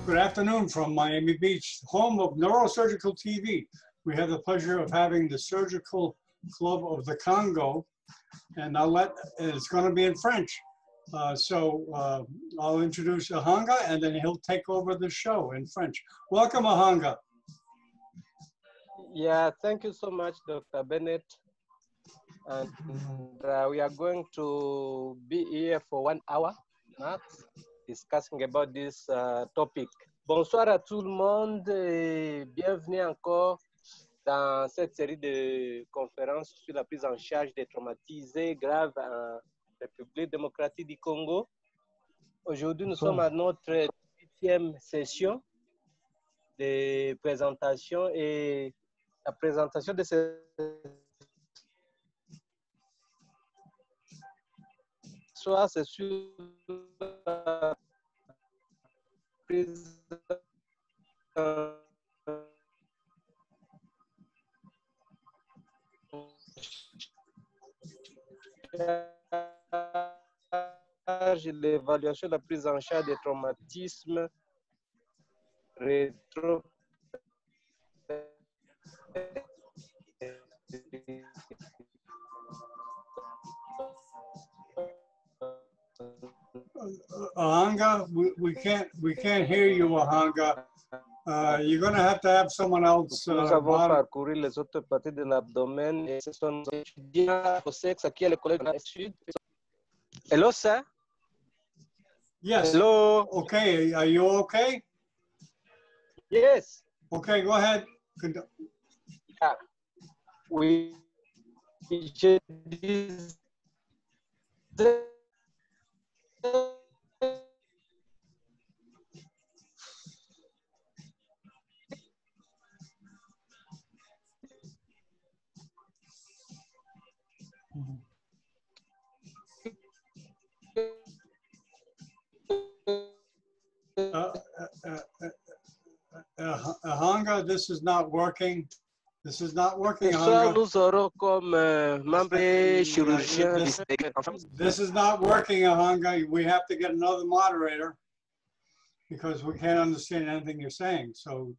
Good afternoon from Miami Beach, home of Neurosurgical TV. We have the pleasure of having the Surgical Club of the Congo, and it's going to be in French. I'll introduce Ahanga, and then he'll take over the show in French. Welcome, Ahanga. Yeah, thank you so much, Dr. Bennett. And we are going to be here for 1 hour max, discussing about this topic. Bonsoir à tout le monde et bienvenue encore dans cette série de conférences sur la prise en charge des traumatisés graves en République démocratique du Congo. Aujourd'hui, nous sommes à notre 8e session de présentation et la présentation de ce soir, c'est sur la prise l'évaluation de la prise en charge des traumatismes rétro Ahanga, we can't hear you, Ahanga. You're going to have someone else. Nous avons parcouru les autres parties de l'abdomen et ce sont nos étudiants au sexe qui est le collège de la Sud. Hello, sir. Yes. Hello. Okay. Are you okay? Yes. Okay, go ahead. Yeah. Je disais Ahanga, this is not working. This is not working, ce soir, Ahanga. nous aurons comme membre chirurgien. This is not working, Ahanga. We have to get another moderator because we can't understand anything you're saying. So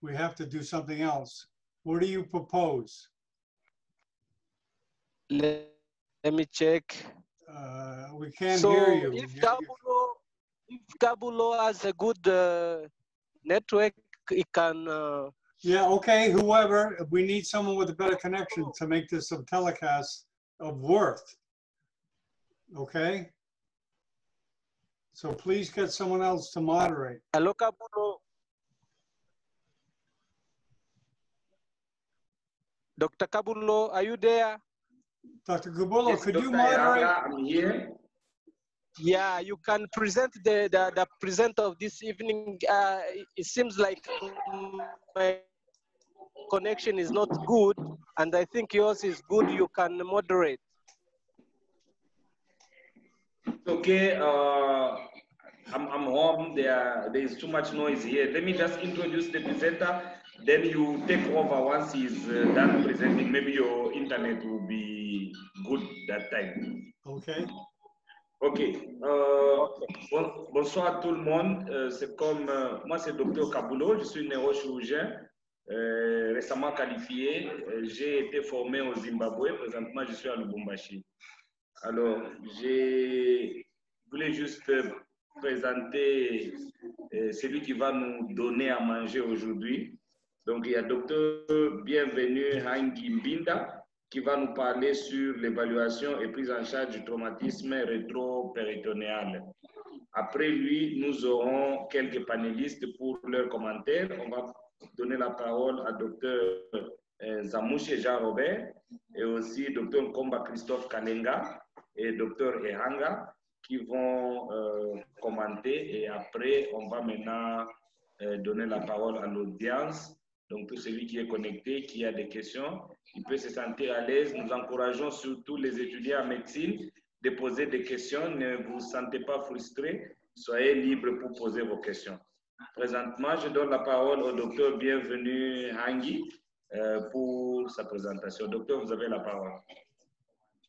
we have to do something else. What do you propose? Let me check. We can't hear you. If Kabulo has a good network, it can... Yeah, okay, whoever. We need someone with a better connection to make this a telecast of worth. Okay? So please get someone else to moderate. Hello, Kabulo. Dr. Kabulo, are you there? Dr. Kabulo, yes, could Dr. you moderate? I'm here. Yeah, you can present the presenter of this evening. It seems like my connection is not good, and I think yours is good. You can moderate. Okay, I'm home. There is too much noise here. Let me just introduce the presenter. Then you take over once he's done presenting. Maybe your internet will be good that time. Okay. Ok. Bonsoir à tout le monde. C'est comme moi, c'est Dr. Kabulo. Je suis neurochirurgien récemment qualifié. J'ai été formé au Zimbabwe. Présentement, je suis à Lubumbashi. Alors, je voulais juste présenter celui qui va nous donner à manger aujourd'hui. Donc, il y a Dr. Bienvenu Hangi Mbinda qui va nous parler sur l'évaluation et prise en charge du traumatisme rétro-péritonéal. Après lui, nous aurons quelques panélistes pour leurs commentaires. On va donner la parole à Dr. Zamouche Jean-Robert et aussi Dr. Nkomba Christophe Kalenga et Dr. Ehanga qui vont commenter et après, on va maintenant donner la parole à l'audience. Donc, tout celui qui est connecté, qui a des questions, il peut se sentir à l'aise. Nous encourageons surtout les étudiants en médecine de poser des questions. Ne vous sentez pas frustrés. Soyez libres pour poser vos questions. Présentement, je donne la parole au docteur Bienvenu Hangi pour sa présentation. Docteur, vous avez la parole.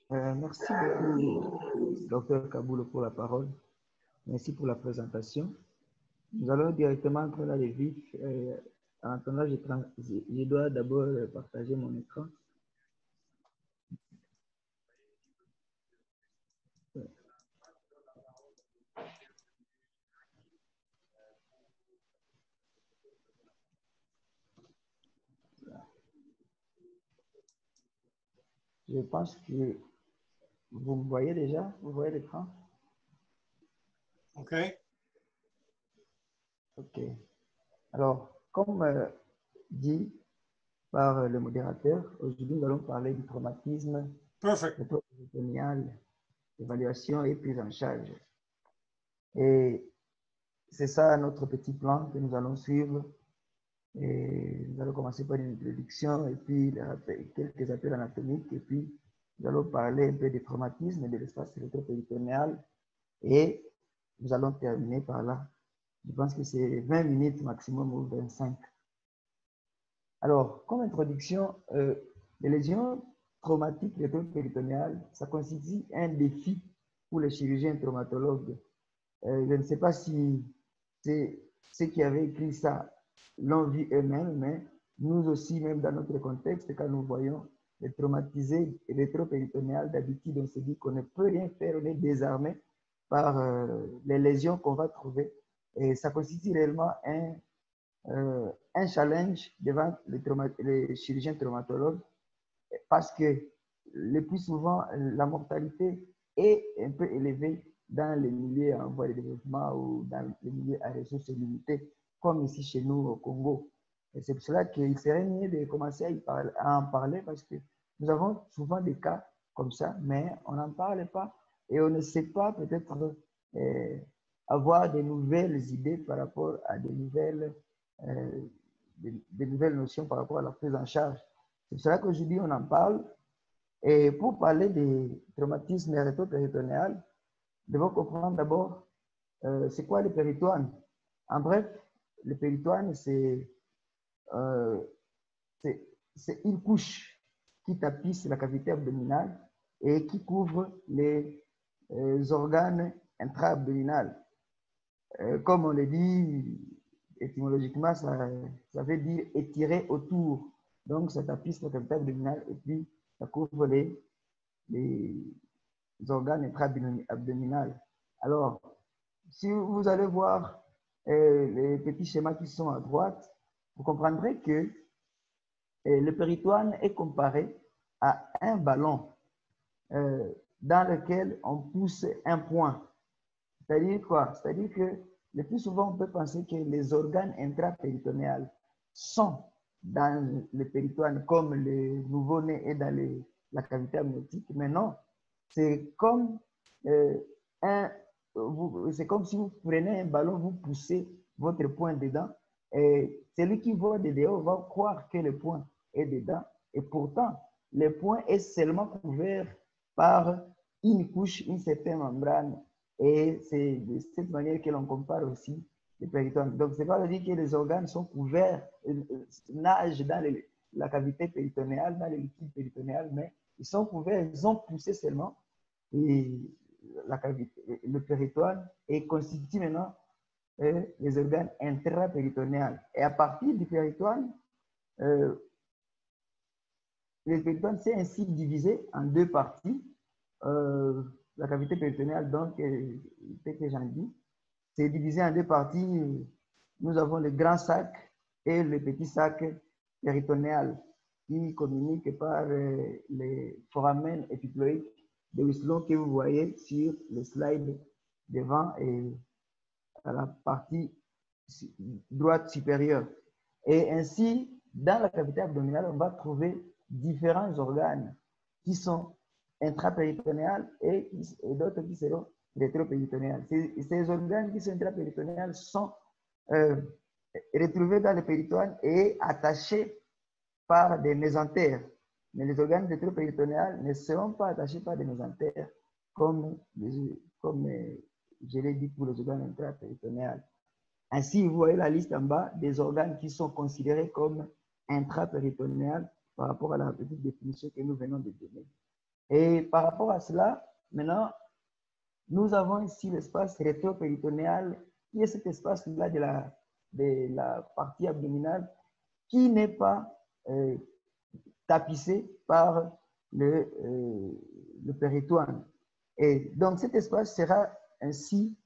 Merci beaucoup, Dr Kaboul, pour la parole. Merci pour la présentation. Nous allons directement entrer dans les vifs. En attendant, je dois d'abord partager mon écran. Je pense que vous me voyez déjà, vous voyez l'écran? OK. OK. Alors, comme dit par le modérateur, aujourd'hui, nous allons parler du traumatisme Perfect. rétropéritonéal, évaluation et prise en charge. Et c'est ça notre petit plan que nous allons suivre. Et nous allons commencer par une introduction et puis quelques appels anatomiques et puis nous allons parler un peu des traumatismes et de l'espace rétropéritonéal et nous allons terminer par là. Je pense que c'est 20 minutes maximum ou 25. Alors, comme introduction, les lésions traumatiques rétropéritonéales, ça constitue un défi pour les chirurgiens traumatologues. Je ne sais pas si c'est ceux qui avaient écrit ça l'ont vu eux-mêmes, mais nous aussi, même dans notre contexte, quand nous voyons les traumatisés rétropéritonéales, d'habitude, on se dit qu'on ne peut rien faire, on est désarmé par les lésions qu'on va trouver. Et ça constitue réellement un challenge devant les chirurgiens traumatologues parce que le plus souvent, la mortalité est un peu élevée dans les milieux en voie de développement ou dans les milieux à ressources limitées, comme ici chez nous au Congo. Et c'est pour cela qu'il serait mieux de commencer à en parler parce que nous avons souvent des cas comme ça, mais on n'en parle pas et on ne sait pas peut-être avoir de nouvelles idées par rapport à de nouvelles notions par rapport à la prise en charge. C'est pour cela qu'aujourd'hui on en parle. Et pour parler des traumatismes rétropéritonéaux, nous devons comprendre d'abord c'est quoi le péritoine. En bref, le péritoine, c'est une couche qui tapisse la cavité abdominale et qui couvre les organes intra-abdominaux. Comme on le dit étymologiquement, ça veut dire étirer autour. Donc, ça tapisse la cavité abdominale et puis ça couvre les organes intra-abdominaux. Alors, si vous allez voir les petits schémas qui sont à droite, vous comprendrez que le péritoine est comparé à un ballon dans lequel on pousse un point. C'est-à-dire quoi? C'est-à-dire que le plus souvent, on peut penser que les organes intrapéritonéaux sont dans le péritoine comme le nouveau-né est dans la cavité amniotique, mais non. C'est comme c'est comme si vous prenez un ballon, vous poussez votre poing dedans, et celui qui voit de dehors va croire que le poing est dedans, et pourtant, le poing est seulement couvert par une couche, une certaine membrane, et c'est de cette manière que l'on compare aussi le péritoine. Donc, c'est pas dire que les organes sont couverts, nagent dans la cavité péritonéale, dans le liquide péritonéal, mais ils sont couverts, ils ont poussé seulement, et la cavité, le péritoine, et constitue maintenant les organes intrapéritonéaux. Et à partir du péritoine, le péritoine s'est ainsi divisé en deux parties. La cavité péritonéale, donc, tel que j'en dis, c'est divisé en deux parties. Nous avons le grand sac et le petit sac péritonéal qui communiquent par les foramen épiploïques de Whistlon que vous voyez sur le slide devant et à la partie droite supérieure. Et ainsi, dans la cavité abdominale, on va trouver différents organes qui sont intrapéritonéales et d'autres qui seront rétropéritonéales. Ces organes qui sont intrapéritonéales sont retrouvés dans le péritoine et attachés par des mésentères. Mais les organes rétropéritonéales ne seront pas attachés par des mésentères comme je l'ai dit pour les organes intrapéritonéales. Ainsi, vous voyez la liste en bas des organes qui sont considérés comme intrapéritonéal par rapport à la petite définition que nous venons de donner. Et par rapport à cela, maintenant, nous avons ici l'espace rétropéritonéal, qui est cet espace-là de la partie abdominale qui n'est pas tapissé par le péritoine. Et donc, cet espace sera ainsi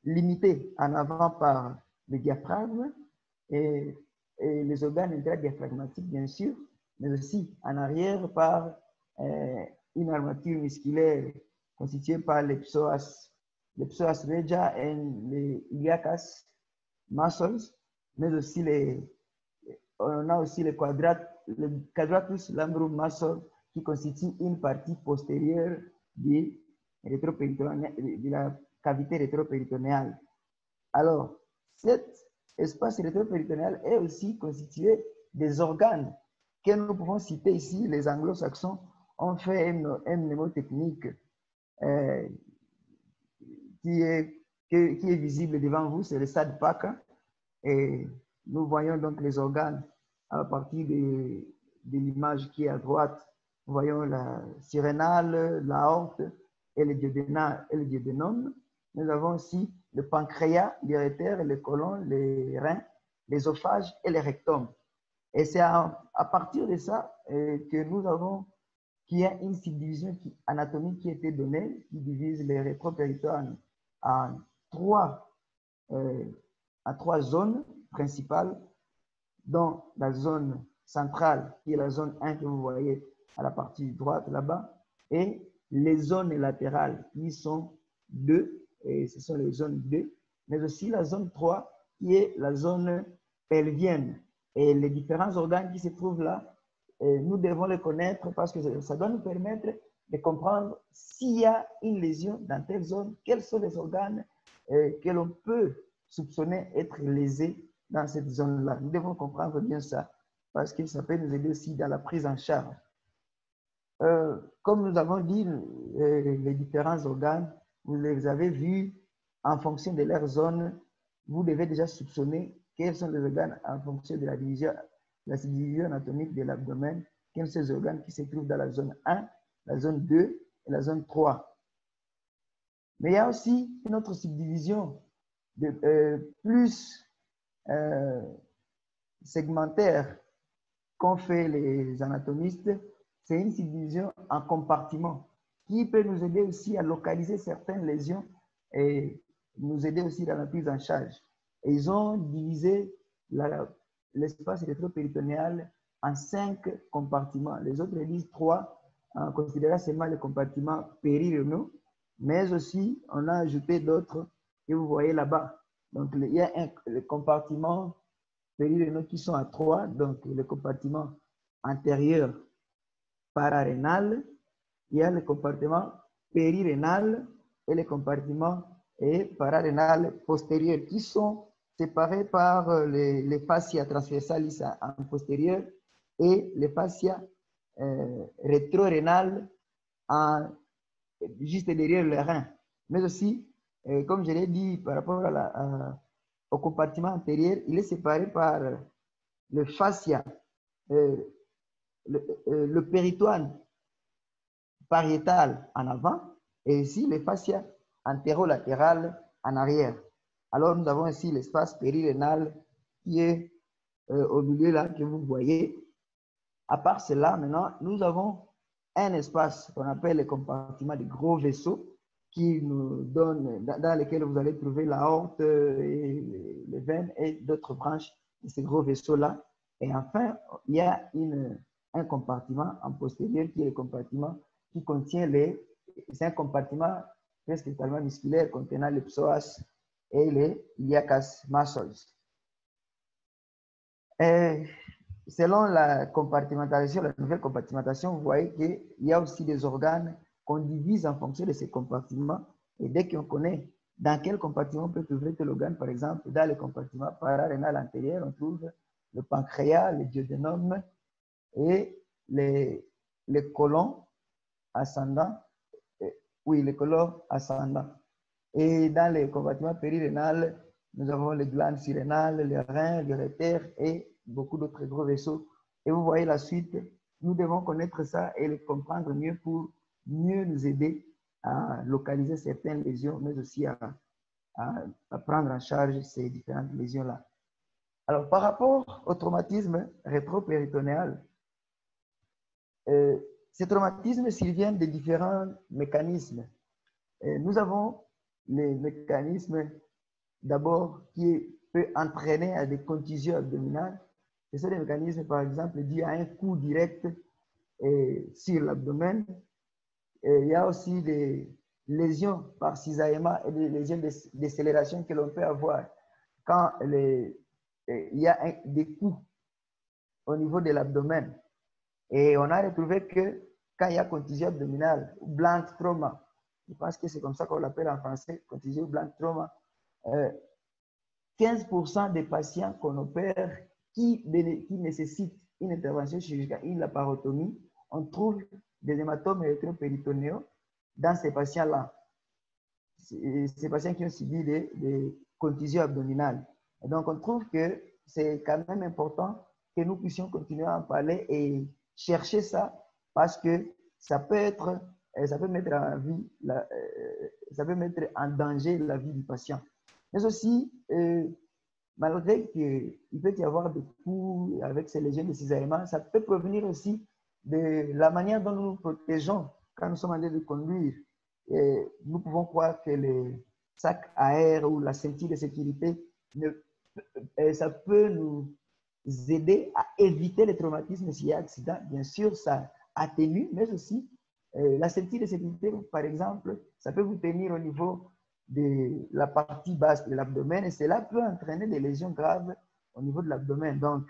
limité en avant par le diaphragme et les organes intradiaphragmatiques, bien sûr, mais aussi en arrière par une armature musculaire constituée par les psoas regia et les iliacus muscles, mais aussi on a aussi le quadratus lumborum muscle qui constitue une partie postérieure de la cavité rétropéritonéale. Alors, cet espace rétropéritonéal est aussi constitué des organes que nous pouvons citer ici. Les anglo-saxons ont fait un mnémotechnique qui est visible devant vous, c'est le SADPAC. Et nous voyons donc les organes à partir de l'image qui est à droite. Nous voyons la surrénale, l'aorte et le duodénum. Nous avons aussi le pancréas, l'urétère, le côlon, les reins, l'ésophage et le rectum. Et c'est à partir de ça que nous avons qu'il y a une subdivision anatomique qui a été donnée, qui divise les rétropéritoines en trois zones principales, dont la zone centrale, qui est la zone 1 que vous voyez à la partie droite là-bas, et les zones latérales, qui sont 2, et ce sont les zones 2, mais aussi la zone 3, qui est la zone pelvienne. Et les différents organes qui se trouvent là, nous devons les connaître parce que ça doit nous permettre de comprendre s'il y a une lésion dans telle zone, quels sont les organes que l'on peut soupçonner être lésés dans cette zone-là. Nous devons comprendre bien ça parce que ça peut nous aider aussi dans la prise en charge. Comme nous avons dit, les différents organes, vous les avez vus en fonction de leur zone. Vous devez déjà soupçonner quels sont les organes en fonction de la division anatomique de l'abdomen, quels sont ces organes qui se trouvent dans la zone 1, la zone 2 et la zone 3. Mais il y a aussi une autre subdivision plus segmentaire qu'ont fait les anatomistes. C'est une subdivision en compartiments qui peut nous aider aussi à localiser certaines lésions et nous aider aussi dans la prise en charge. Et ils ont divisé l'espace rétropéritonéal en 5 compartiments. Les autres disent 3, en considérant seulement les compartiments périrénaux, mais aussi on a ajouté d'autres que vous voyez là-bas. Donc il y a les compartiments périrénaux qui sont à 3, donc le compartiment antérieur pararénal, il y a le compartiment périrénal et le compartiment pararénal postérieur qui sont séparés par les fascias transversalis en postérieur et les fascias rétrorénales juste derrière le rein. Mais aussi, comme je l'ai dit, par rapport au compartiment antérieur, il est séparé par le fascia, le péritoine pariétal en avant et ici le fascia antérolatérales en arrière. Alors, nous avons ici l'espace périrénal qui est au milieu là que vous voyez. À part cela, maintenant, nous avons un espace qu'on appelle le compartiment des gros vaisseaux qui nous donne, dans lequel vous allez trouver l'aorte, et les veines et d'autres branches de ces gros vaisseaux-là. Et enfin, il y a un compartiment en postérieur qui est le compartiment qui contient c'est un compartiment presque totalement musculaire contenant les psoas et les iliacus muscles. Et selon la compartimentation, la nouvelle compartimentation, vous voyez qu'il y a aussi des organes qu'on divise en fonction de ces compartiments. Et dès qu'on connaît dans quel compartiment on peut trouver tel organe, par exemple, dans le compartiment pararénal antérieur, on trouve le pancréas, le duodénum et les côlons ascendants. Oui, les côlons ascendants. Et dans le compartiment périrénal, nous avons les glandes surrénales, les reins, l'urétère et beaucoup d'autres gros vaisseaux. Et vous voyez la suite. Nous devons connaître ça et le comprendre mieux pour mieux nous aider à localiser certaines lésions, mais aussi à prendre en charge ces différentes lésions-là. Alors, par rapport au traumatisme rétropéritonéal, ces traumatismes, s'ils viennent de différents mécanismes. Nous avons les mécanismes d'abord qui peut entraîner à des contusions abdominales. Ce sont des mécanismes, par exemple, dus à un coup direct sur l'abdomen. Il y a aussi des lésions par cisaillement et des lésions de décélération que l'on peut avoir quand il y a des coups au niveau de l'abdomen. Et on a retrouvé que quand il y a contusion abdominale, ou blunt trauma, je pense que c'est comme ça qu'on l'appelle en français, contusion blunt trauma, 15% des patients qu'on opère qui nécessitent une intervention chirurgicale, une laparotomie, on trouve des hématomes rétropéritonéaux dans ces patients-là. Ces patients qui ont subi des contusions abdominales. Et donc, on trouve que c'est quand même important que nous puissions continuer à en parler et chercher ça parce que ça peut mettre en danger la vie du patient. Mais aussi, malgré qu'il peut y avoir des coups avec ces lésions de cisaillement, ça peut provenir aussi de la manière dont nous nous protégeons quand nous sommes en train de conduire. Et nous pouvons croire que les sacs à air ou la ceinture de sécurité, ça peut nous aider à éviter les traumatismes s'il y a accident. Bien sûr, ça atténue, mais aussi la ceinture de sécurité, par exemple, ça peut vous tenir au niveau de la partie basse de l'abdomen et cela peut entraîner des lésions graves au niveau de l'abdomen. Donc,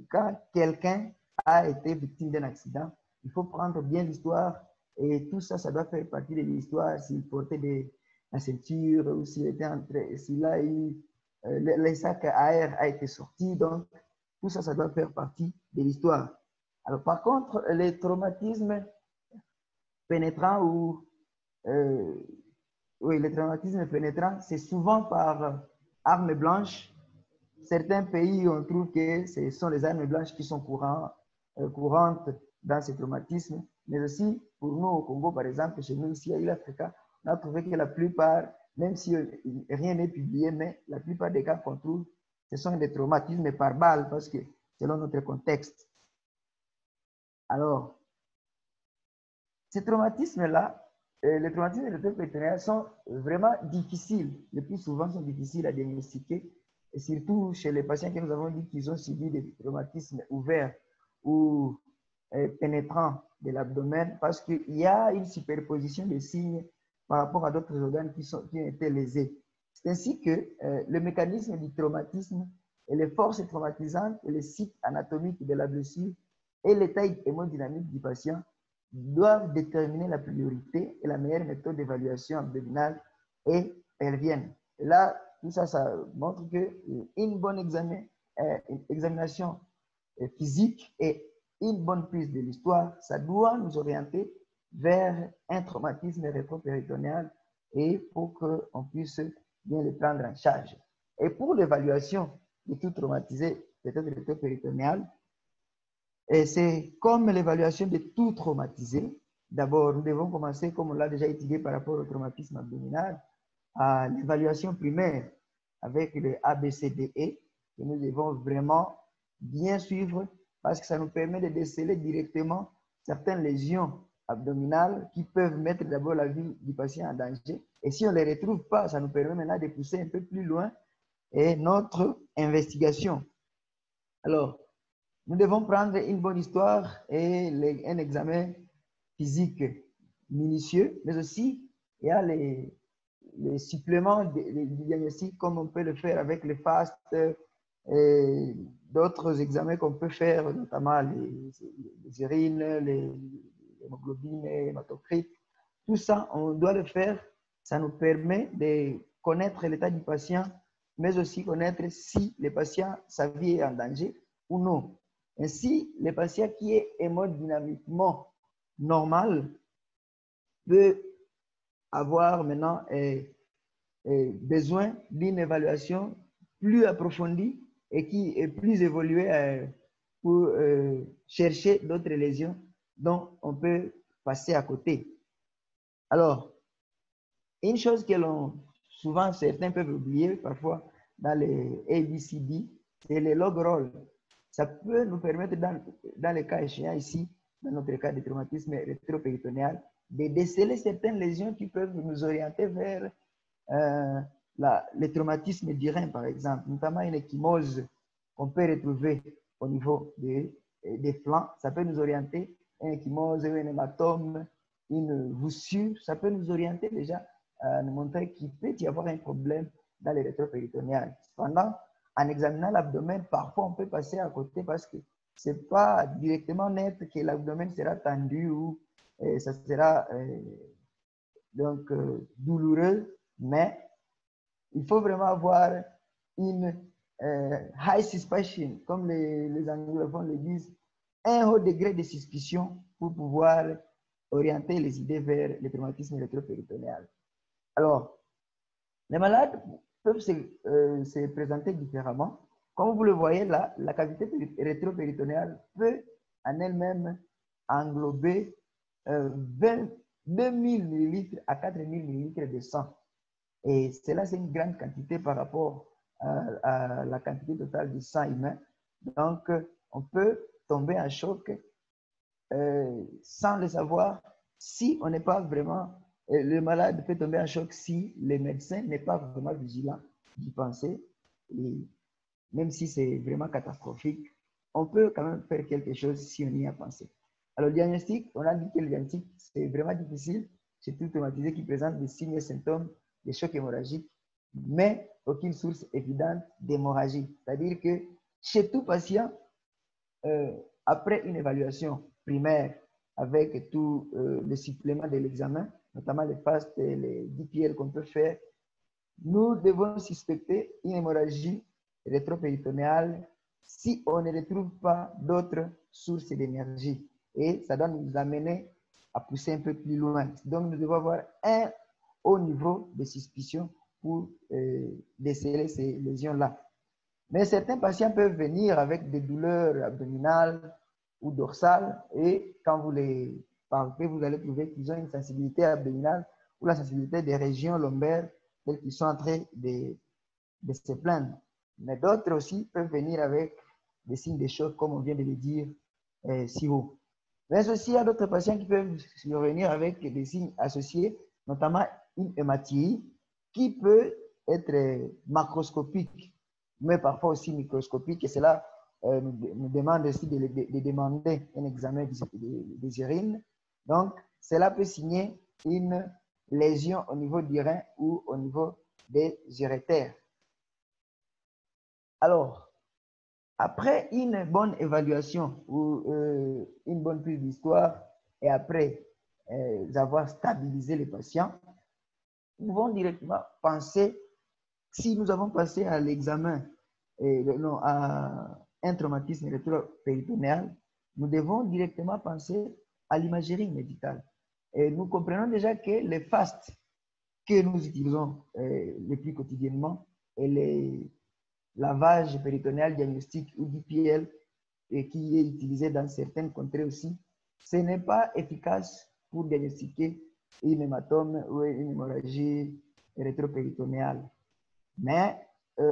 quand quelqu'un a été victime d'un accident, il faut prendre bien l'histoire et tout ça, ça doit faire partie de l'histoire. S'il portait la ceinture ou s'il a eu les sacs à air a été sorti. Donc, tout ça, ça doit faire partie de l'histoire. Alors, par contre, les traumatismes pénétrants ou oui, les traumatismes pénétrants, c'est souvent par armes blanches. Certains pays, on trouve que ce sont les armes blanches qui sont courantes dans ces traumatismes. Mais aussi, pour nous au Congo, par exemple, chez nous ici à l'Afrique, on a trouvé que la plupart, même si rien n'est publié, mais la plupart des cas qu'on trouve, ce sont des traumatismes par balle, parce que selon notre contexte. Alors, ces traumatismes-là, les traumatismes rétropéritonéaux sont vraiment difficiles. Le plus souvent, sont difficiles à diagnostiquer. Et surtout chez les patients que nous avons dit qu'ils ont subi des traumatismes ouverts ou pénétrants de l'abdomen, parce qu'il y a une superposition de signes par rapport à d'autres organes qui ont été lésés. C'est ainsi que le mécanisme du traumatisme et les forces traumatisantes et les sites anatomiques de la blessure et l'état hémodynamique du patient doivent déterminer la priorité et la meilleure méthode d'évaluation abdominale et pelvienne. Et là, tout ça, ça montre qu'une bonne examination physique et une bonne prise de l'histoire, ça doit nous orienter vers un traumatisme rétropéritonéal et pour qu'on puisse bien le prendre en charge. Et pour l'évaluation de tout traumatisé, peut-être rétropéritonéal, c'est comme l'évaluation de tout traumatisé. D'abord, nous devons commencer, comme on l'a déjà étudié par rapport au traumatisme abdominal, à l'évaluation primaire avec le ABCDE, que nous devons vraiment bien suivre parce que ça nous permet de déceler directement certaines lésions abdominales qui peuvent mettre d'abord la vie du patient en danger. Et si on ne les retrouve pas, ça nous permet maintenant de pousser un peu plus loin et notre investigation. Alors, nous devons prendre une bonne histoire et un examen physique minutieux, mais aussi il y a les suppléments de diagnostic comme on peut le faire avec les FAST et d'autres examens qu'on peut faire, notamment les urines, les hémoglobines, les hématocrites. Tout ça, on doit le faire. Ça nous permet de connaître l'état du patient, mais aussi connaître si le patient, sa vie est en danger ou non. Ainsi, le patient qui est hémodynamiquement normal peut avoir maintenant besoin d'une évaluation plus approfondie et qui est plus évolué pour chercher d'autres lésions dont on peut passer à côté. Alors, une chose que souvent certains peuvent oublier parfois dans les ABCD, c'est les log rolls. Ça peut nous permettre, dans le cas échéant ici, dans notre cas de traumatisme rétropéritonéal, de déceler certaines lésions qui peuvent nous orienter vers les traumatismes du rein, par exemple, notamment une ecchymose qu'on peut retrouver au niveau des flancs. Ça peut nous orienter, une ecchymose, un hématome, une voussure, ça peut nous orienter déjà à nous montrer qu'il peut y avoir un problème dans le rétropéritonéal. Cependant, en examinant l'abdomen, parfois on peut passer à côté parce que ce n'est pas directement net que l'abdomen sera tendu ou ça sera donc douloureux, mais il faut vraiment avoir une high suspicion, comme les anglophones le disent, un haut degré de suspicion pour pouvoir orienter les idées vers le traumatisme rétropéritonéal. Alors, les malades peuvent se présenter différemment. Comme vous le voyez là, la cavité rétropéritonéale peut en elle-même englober 2000 ml à 4000 ml de sang. Et cela, c'est une grande quantité par rapport à la quantité totale du sang humain. Donc, on peut tomber en choc sans le savoir si on n'est pas vraiment... le malade peut tomber en choc si le médecin n'est pas vraiment vigilant d'y penser. Et même si c'est vraiment catastrophique, on peut quand même faire quelque chose si on y a pensé. Alors, le diagnostic, on a dit que le diagnostic, c'est vraiment difficile, surtout traumatisé qui présente des signes et symptômes de choc hémorragique, mais aucune source évidente d'hémorragie. C'est-à-dire que chez tout patient, après une évaluation primaire avec tous les suppléments de l'examen, notamment les FAST et les DPL qu'on peut faire, nous devons suspecter une hémorragie rétropéritonéale si on ne retrouve pas d'autres sources d'énergie. Et ça doit nous amener à pousser un peu plus loin. Donc, nous devons avoir un haut niveau de suspicion pour déceler ces lésions-là. Mais certains patients peuvent venir avec des douleurs abdominales ou dorsales et quand vous les palpez, vous allez trouver qu'ils ont une sensibilité abdominale ou la sensibilité des régions lombaires telles qu'ils sont en train de se plaindre. Mais d'autres aussi peuvent venir avec des signes de choc, comme on vient de le dire si haut. Mais aussi, il y a d'autres patients qui peuvent revenir avec des signes associés, notamment une hématie qui peut être macroscopique, mais parfois aussi microscopique. Et cela nous demande aussi de demander un examen des urines. Donc, cela peut signer une lésion au niveau du rein ou au niveau des urétères. Alors, après une bonne évaluation ou une bonne prise d'histoire et après avoir stabilisé les patients, nous pouvons directement penser, si nous avons passé à l'examen, à un traumatisme rétropéritonéal, nous devons directement penser à l'imagerie médicale. Et nous comprenons déjà que les FAST que nous utilisons le plus quotidiennement et les lavage péritonéal diagnostique ou DPL et qui est utilisé dans certaines contrées aussi, ce n'est pas efficace pour diagnostiquer une hématome ou une hémorragie rétropéritonéale. Mais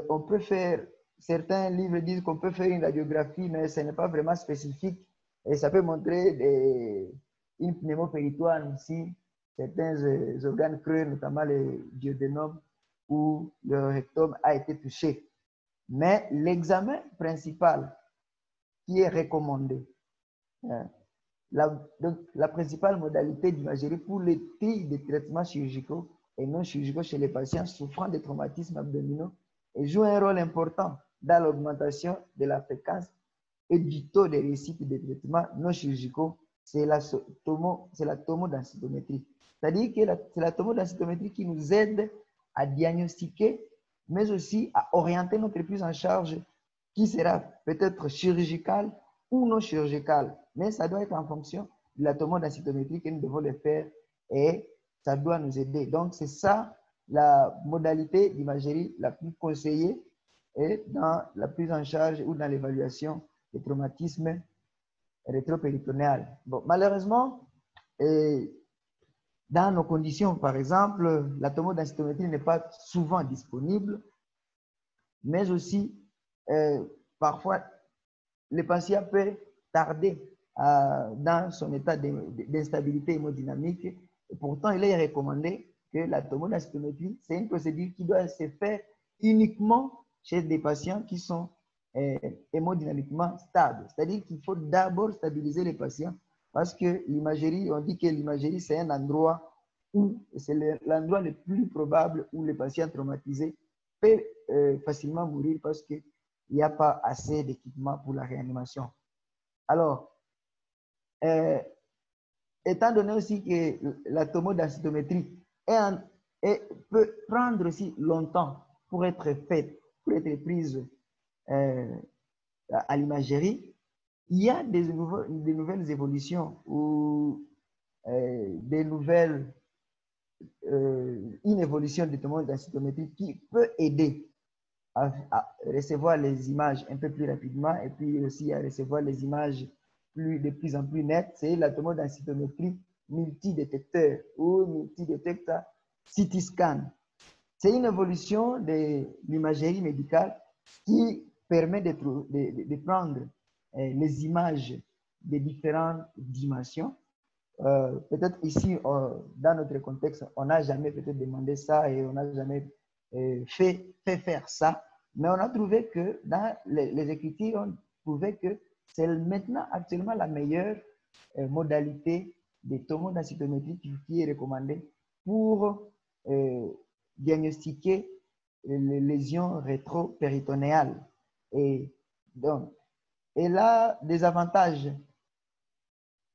on peut faire, certains livres disent qu'on peut faire une radiographie, mais ce n'est pas vraiment spécifique et ça peut montrer une pneumopéritoine aussi, certains organes creux, notamment le duodénum où le rectum a été touché. Mais l'examen principal qui est recommandé, la principale modalité d'imagerie pour les types de traitements chirurgicaux et non chirurgicaux chez les patients souffrant de traumatismes abdominaux et joue un rôle important dans l'augmentation de la fréquence et du taux de réussite des traitements non chirurgicaux, c'est la tomodensitométrie. C'est-à-dire que c'est la tomodensitométrie qui nous aide à diagnostiquer mais aussi à orienter notre prise en charge qui sera peut-être chirurgicale ou non chirurgicale. Mais ça doit être en fonction de la tomodensitométrie que nous devons le faire et ça doit nous aider. Donc, c'est ça la modalité d'imagerie la plus conseillée et dans la prise en charge ou dans l'évaluation des traumatismes rétropéritonéal. Bon, malheureusement, dans nos conditions, par exemple, la tomodensitométrie n'est pas souvent disponible, mais aussi, parfois, le patient peut tarder dans son état d'instabilité hémodynamique. Et pourtant, il est recommandé que la tomodensitométrie, c'est une procédure qui doit se faire uniquement chez des patients qui sont hémodynamiquement stables. C'est-à-dire qu'il faut d'abord stabiliser les patients parce que l'imagerie, on dit que l'imagerie, c'est un endroit où c'est l'endroit le plus probable où le patient traumatisé peut facilement mourir parce qu'il n'y a pas assez d'équipement pour la réanimation. Alors, étant donné aussi que la tomodensitométrie peut prendre aussi longtemps pour être faite, pour être prise à l'imagerie, il y a des nouvelles évolutions ou une évolution de tomodensitométrie qui peut aider à recevoir les images un peu plus rapidement et puis aussi à recevoir les images de plus en plus nettes. C'est la tomodensitométrie multidétecteur ou multidétecteur CT scan. C'est une évolution de l'imagerie médicale qui permet de prendre les images de différentes dimensions. Peut-être ici, dans notre contexte, on n'a jamais peut-être demandé ça et on n'a jamais fait faire ça, mais on a trouvé que dans les écritures, on trouvait que c'est maintenant actuellement la meilleure modalité de tomodensitométrie qui est recommandée pour diagnostiquer les lésions rétropéritonéales. Et donc, elle a des avantages.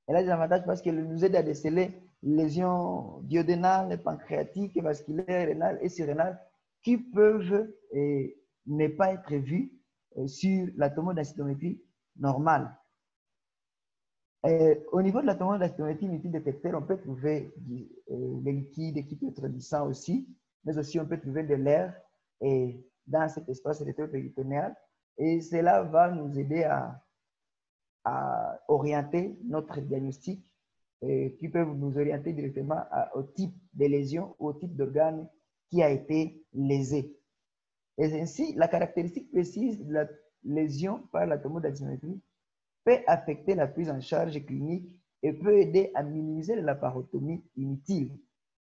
Elle a des avantages parce qu'elle nous aide à déceler les lésions duodénales, pancréatiques, vasculaires, rénales et surrénales qui peuvent ne pas être vues sur la tomodensitométrie normale. Au niveau de la tomodensitométrie multidétecteur, on peut trouver des liquides qui peuvent être du sang aussi, mais aussi on peut trouver de l'air dans cet espace rétropéritonéal. Et cela va nous aider à orienter notre diagnostic qui peut nous orienter directement au type de lésion ou au type d'organe qui a été lésé. Et ainsi, la caractéristique précise de la lésion par la tomodensitométrie peut affecter la prise en charge clinique et peut aider à minimiser la laparotomie inutile.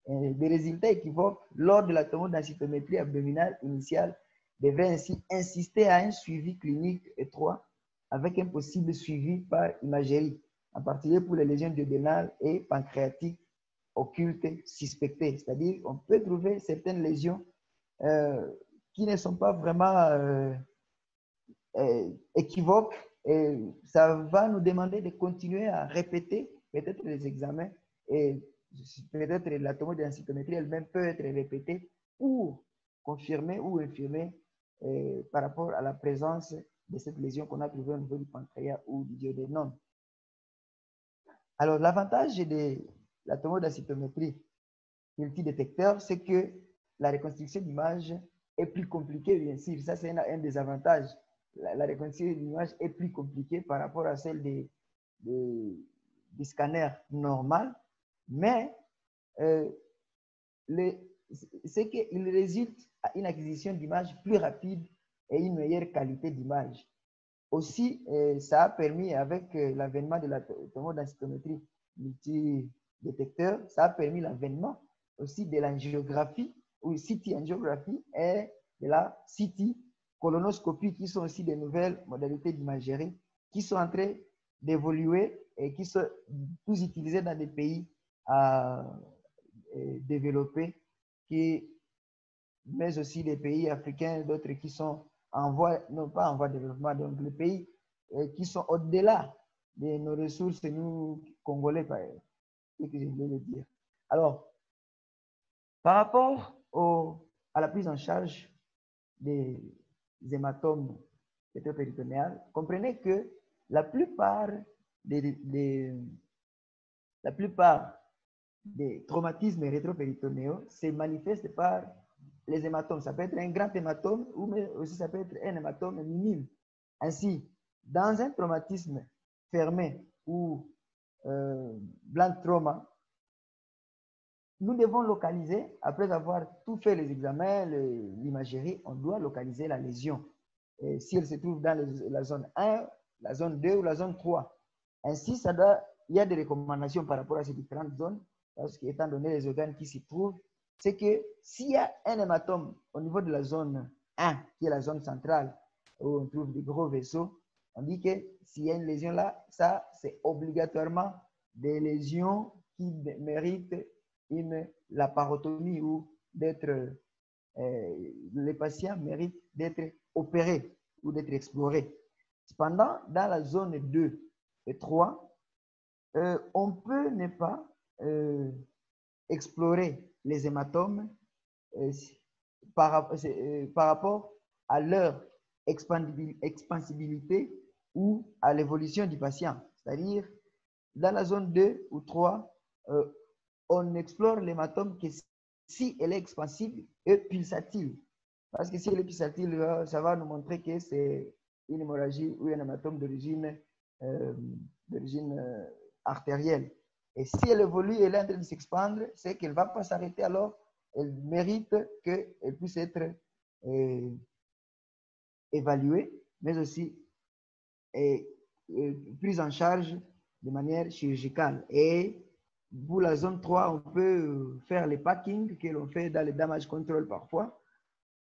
Des résultats équivoques lors de la tomodensitométrie abdominale initiale devraient ainsi insister à un suivi clinique étroit avec un possible suivi par imagerie, en particulier pour les lésions duodénales et pancréatiques occultes suspectées. C'est-à-dire qu'on peut trouver certaines lésions qui ne sont pas vraiment équivoques. Et ça va nous demander de continuer à répéter peut-être les examens et peut-être la tomodensitométrie elle-même peut être répétée pour confirmer ou infirmer par rapport à la présence de cette lésion qu'on a trouvée au niveau du pancréas ou du duodénum. Alors, l'avantage de la tomodensitométrie multidétecteur, c'est que la reconstruction d'image est plus compliquée, bien sûr. Ça, c'est un des avantages. La reconstruction d'image est plus compliquée par rapport à celle des scanners normaux, mais c'est qu'il résulte à une acquisition d'image plus rapide et une meilleure qualité d'image. Aussi, ça a permis, avec l'avènement de la tomodensitométrie multidétecteur, ça a permis l'avènement aussi de l'angiographie, ou CT angiographie, et de la CT colonoscopie, qui sont aussi des nouvelles modalités d'imagerie qui sont en train d'évoluer et qui sont tous utilisés dans des pays développés, mais aussi des pays africains, d'autres qui sont en voie, non pas en voie de développement, donc les pays qui sont au-delà de nos ressources, nous, Congolais, c'est que je voulais le dire. Alors, par rapport à la prise en charge des hématomes rétropéritonéales, comprenez que la plupart des traumatismes rétropéritonéaux se manifestent par les hématomes. Ça peut être un grand hématome ou mais aussi ça peut être un hématome minime. Ainsi, dans un traumatisme fermé ou blanc trauma, nous devons localiser, après avoir tout fait les examens, l'imagerie, on doit localiser la lésion. Et si elle se trouve dans la zone 1, la zone 2 ou la zone 3. Ainsi, il y a des recommandations par rapport à ces différentes zones, parce qu'étant donné les organes qui s'y trouvent, c'est que s'il y a un hématome au niveau de la zone 1, qui est la zone centrale, où on trouve des gros vaisseaux, on dit que s'il y a une lésion là, ça, c'est obligatoirement des lésions qui méritent une laparotomie ou d'être, les patients méritent d'être opérés ou d'être explorés. Cependant, dans la zone 2 et 3, on peut ne pas explorer les hématomes par rapport à leur expansibilité ou à l'évolution du patient. C'est-à-dire, dans la zone 2 ou 3, on explore l'hématome que si elle est expansible et pulsatile. Parce que si elle est pulsatile, ça va nous montrer que c'est une hémorragie ou un hématome d'origine artérielle. Et si elle évolue et elle est en train de s'expandre, c'est qu'elle ne va pas s'arrêter, alors elle mérite qu'elle puisse être évaluée, mais aussi prise en charge de manière chirurgicale. Et pour la zone 3, on peut faire les packings que l'on fait dans le damage control parfois.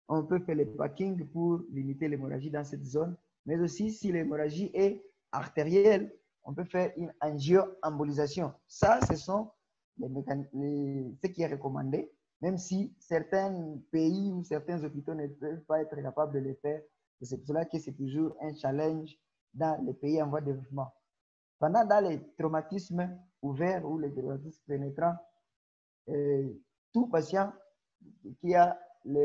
On peut faire les packings pour limiter l'hémorragie dans cette zone. Mais aussi, si l'hémorragie est artérielle, on peut faire une angio-embolisation. Ça, ce sont ce qui est recommandé, même si certains pays ou certains hôpitaux ne peuvent pas être capables de le faire. C'est pour cela que c'est toujours un challenge dans les pays en voie de développement. Pendant dans les traumatismes ouverts ou les traumatismes pénétrants, tout patient qui a le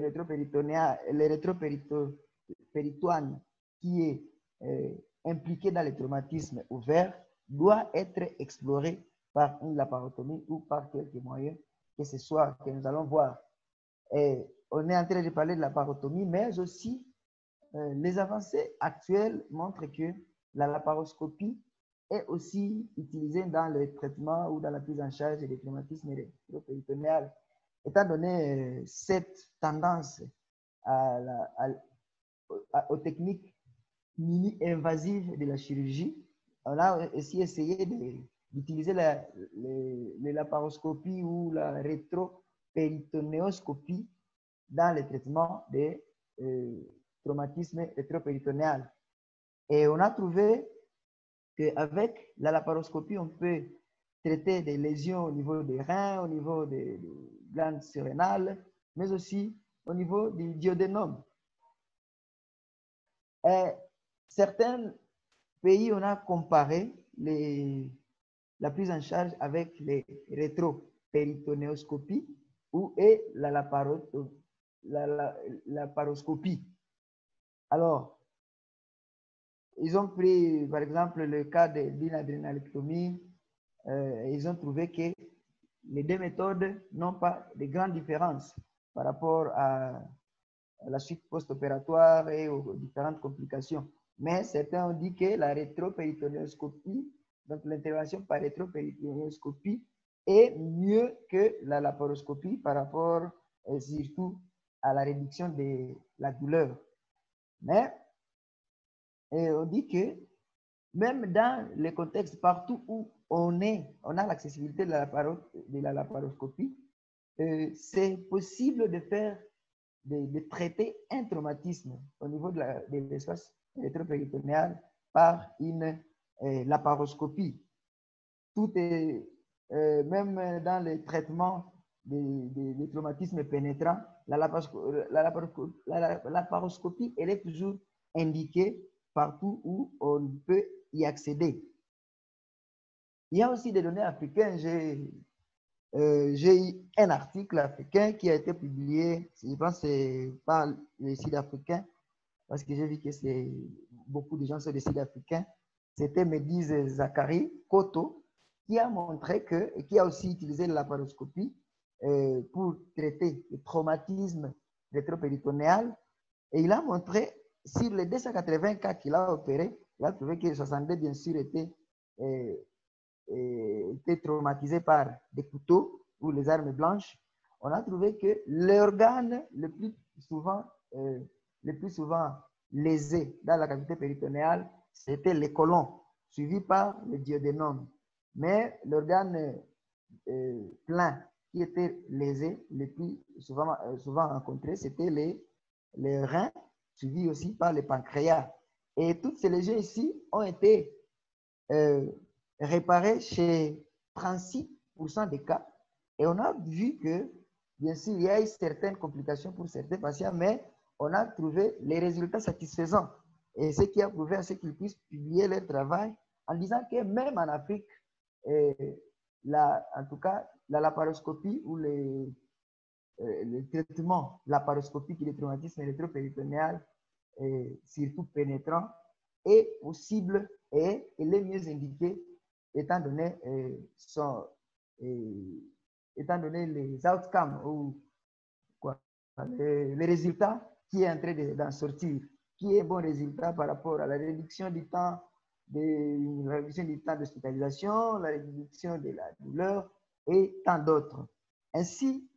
rétropéritoine qui est impliqué dans les traumatismes ouverts doit être exploré par une laparotomie ou par quelques moyens que ce soit que nous allons voir. Et on est en train de parler de la laparotomie, mais aussi les avancées actuelles montrent que la laparoscopie est aussi utilisée dans le traitement ou dans la prise en charge des traumatismes rétropéritonéales. Étant donné cette tendance aux techniques mini-invasives de la chirurgie, on a aussi essayé d'utiliser la laparoscopie ou la rétropéritonéoscopie dans le traitement des traumatismes rétropéritonéaux. Et on a trouvé qu'avec la laparoscopie, on peut traiter des lésions au niveau des reins, au niveau des glandes surrénales, mais aussi au niveau du duodénum. Et certains pays, on a comparé la prise en charge avec les rétropéritonéoscopies et la laparoscopie. Alors, ils ont pris, par exemple, le cas d'une adrénalectomie. Ils ont trouvé que les deux méthodes n'ont pas de grandes différences par rapport à la suite post-opératoire et aux différentes complications. Mais certains ont dit que la rétropéritonéoscopie, donc l'intervention par rétropéritonéoscopie, est mieux que la laparoscopie par rapport surtout à la réduction de la douleur. Mais on dit que même dans les contextes partout où on a l'accessibilité de la laparoscopie, c'est possible de traiter un traumatisme au niveau de l'espace rétropéritonéal par une laparoscopie. Tout est, même dans les traitements des traumatismes pénétrants, la laparoscopie, elle est toujours indiquée partout où on peut y accéder. Il y a aussi des données africaines. J'ai eu un article africain qui a été publié, je pense, par les Sud-Africains, parce que j'ai vu que beaucoup de gens sont des Sud-Africains. C'était Médise Zachary Koto qui a montré qui a aussi utilisé la laparoscopie pour traiter le traumatisme rétropéritonéale et il a montré, sur les 280 cas qu'il a opérés, il a trouvé que 62, bien sûr, étaient traumatisés par des couteaux ou les armes blanches. On a trouvé que l'organe le plus souvent lésé dans la cavité péritonéale, c'était les côlons, suivi par le duodénum. Mais l'organe plein qui était lésé, le plus souvent rencontré, c'était les reins, suivi aussi par le pancréas. Et toutes ces lésions ici ont été réparées chez 36% des cas. Et on a vu que, bien sûr, il y a eu certaines complications pour certains patients, mais on a trouvé les résultats satisfaisants. Et ce qui a prouvé à ce qu'ils puissent publier leur travail en disant que même en Afrique, en tout cas, la laparoscopie ou le traitement laparoscopique du traumatisme rétropéritonéal, surtout pénétrant, est possible et il est mieux indiqué étant donné les outcomes ou quoi, les résultats qui est en train d'en sortir, qui est un bon résultat par rapport à la réduction du temps d'hospitalisation, la réduction de la douleur et tant d'autres. Ainsi,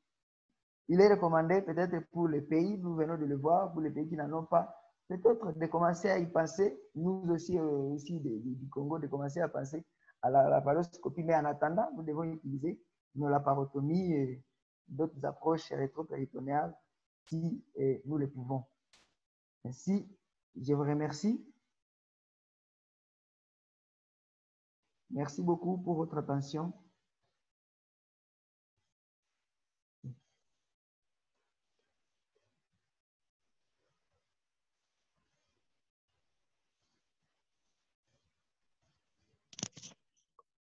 il est recommandé peut-être pour les pays, nous venons de le voir, pour les pays qui n'en ont pas, peut-être de commencer à y penser, nous aussi, du Congo, de commencer à penser à la laparoscopie. Mais en attendant, nous devons utiliser nos laparotomies et d'autres approches rétropéritonéales si nous le pouvons. Ainsi, je vous remercie. Merci beaucoup pour votre attention.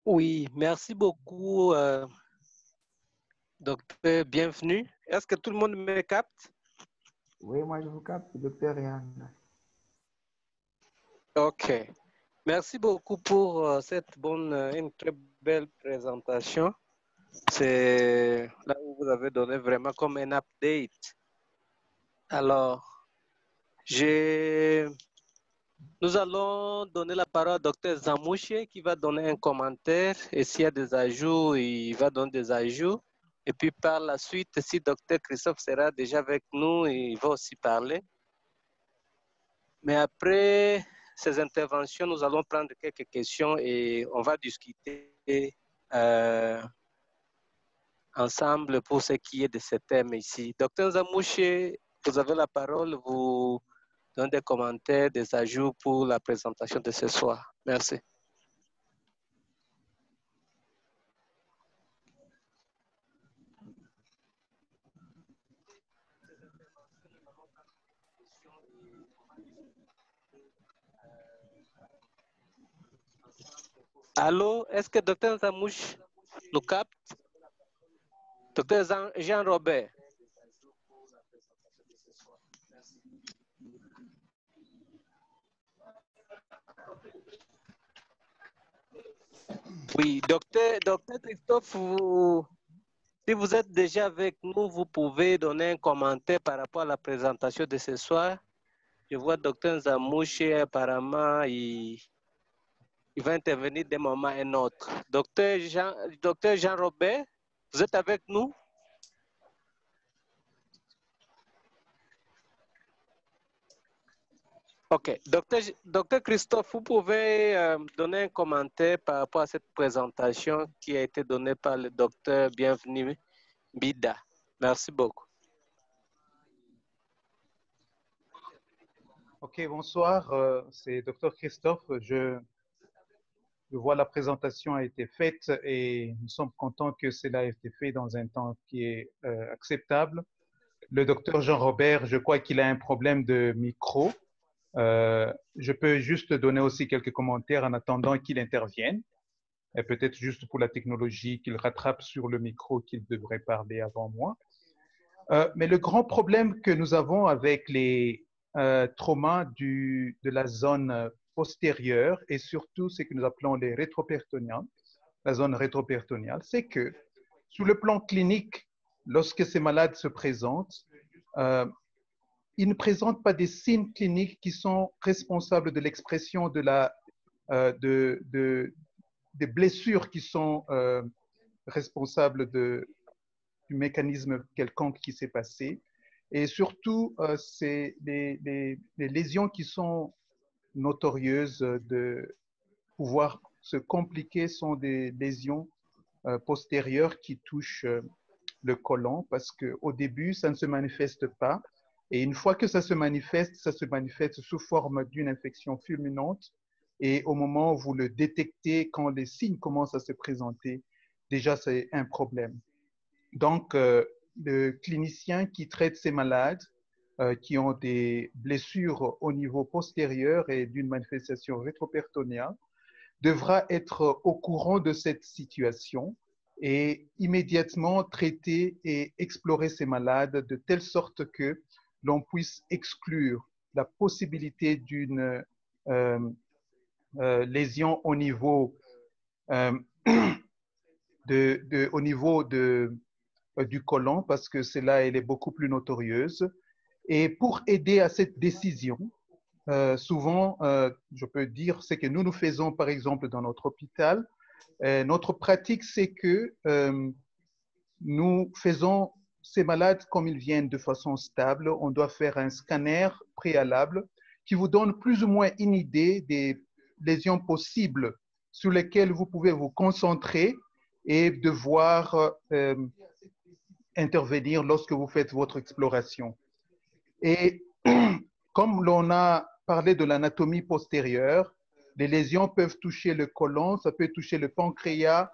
Oui, merci beaucoup, docteur. Bienvenue. Est-ce que tout le monde me capte? Oui, moi je vous capte, docteur Yann. OK. Merci beaucoup pour cette une très belle présentation. C'est là où vous avez donné vraiment comme un update. Alors, nous allons donner la parole à Dr Zamouche qui va donner un commentaire et s'il y a des ajouts, il va donner des ajouts. Et puis par la suite, si Dr Christophe sera déjà avec nous, il va aussi parler. Mais après ces interventions, nous allons prendre quelques questions et on va discuter ensemble pour ce qui est de ce thème ici. Dr Zamouche, vous avez la parole, vous donnez des commentaires, des ajouts pour la présentation de ce soir. Merci. Allô, est-ce que Dr Zamouche nous capte? Dr Jean-Robert. Oui, docteur Christophe, si vous êtes déjà avec nous, vous pouvez donner un commentaire par rapport à la présentation de ce soir. Je vois docteur Zamouche, apparemment, il va intervenir d'un moment à un autre. Docteur Jean-Robert, vous êtes avec nous? OK. Docteur Christophe, vous pouvez donner un commentaire par rapport à cette présentation qui a été donnée par le docteur Bienvenu Bida. Merci beaucoup. OK, bonsoir. C'est docteur Christophe. Je vois la présentation a été faite et nous sommes contents que cela ait été fait dans un temps qui est acceptable. Le docteur Jean-Robert, je crois qu'il a un problème de micro. Je peux juste donner aussi quelques commentaires en attendant qu'il intervienne. Et peut-être juste pour la technologie, qu'il rattrape sur le micro qu'il devrait parler avant moi. Mais le grand problème que nous avons avec les traumas de la zone postérieure et surtout ce que nous appelons les rétropéritonéales, la zone rétropéritonéale, c'est que sur le plan clinique, lorsque ces malades se présentent, ils ne présentent pas des signes cliniques qui sont responsables de l'expression de des blessures qui sont responsables du mécanisme quelconque qui s'est passé. Et surtout, c'est les lésions qui sont notorieuses de pouvoir se compliquer sont des lésions postérieures qui touchent le côlon parce qu'au début, ça ne se manifeste pas. Et une fois que ça se manifeste sous forme d'une infection fulminante. Et au moment où vous le détectez, quand les signes commencent à se présenter, déjà, c'est un problème. Donc, le clinicien qui traite ces malades qui ont des blessures au niveau postérieur et d'une manifestation rétroperitonéale devra être au courant de cette situation et immédiatement traiter et explorer ces malades de telle sorte que l'on puisse exclure la possibilité d'une lésion au niveau, du côlon, parce que celle-là, elle est beaucoup plus notorieuse. Et pour aider à cette décision, souvent, je peux dire, c'est que nous faisons, par exemple, dans notre hôpital, notre pratique, c'est que nous faisons ces malades comme ils viennent de façon stable. On doit faire un scanner préalable qui vous donne plus ou moins une idée des lésions possibles sur lesquelles vous pouvez vous concentrer et devoir intervenir lorsque vous faites votre exploration. Et comme l'on a parlé de l'anatomie postérieure, les lésions peuvent toucher le côlon, ça peut toucher le pancréas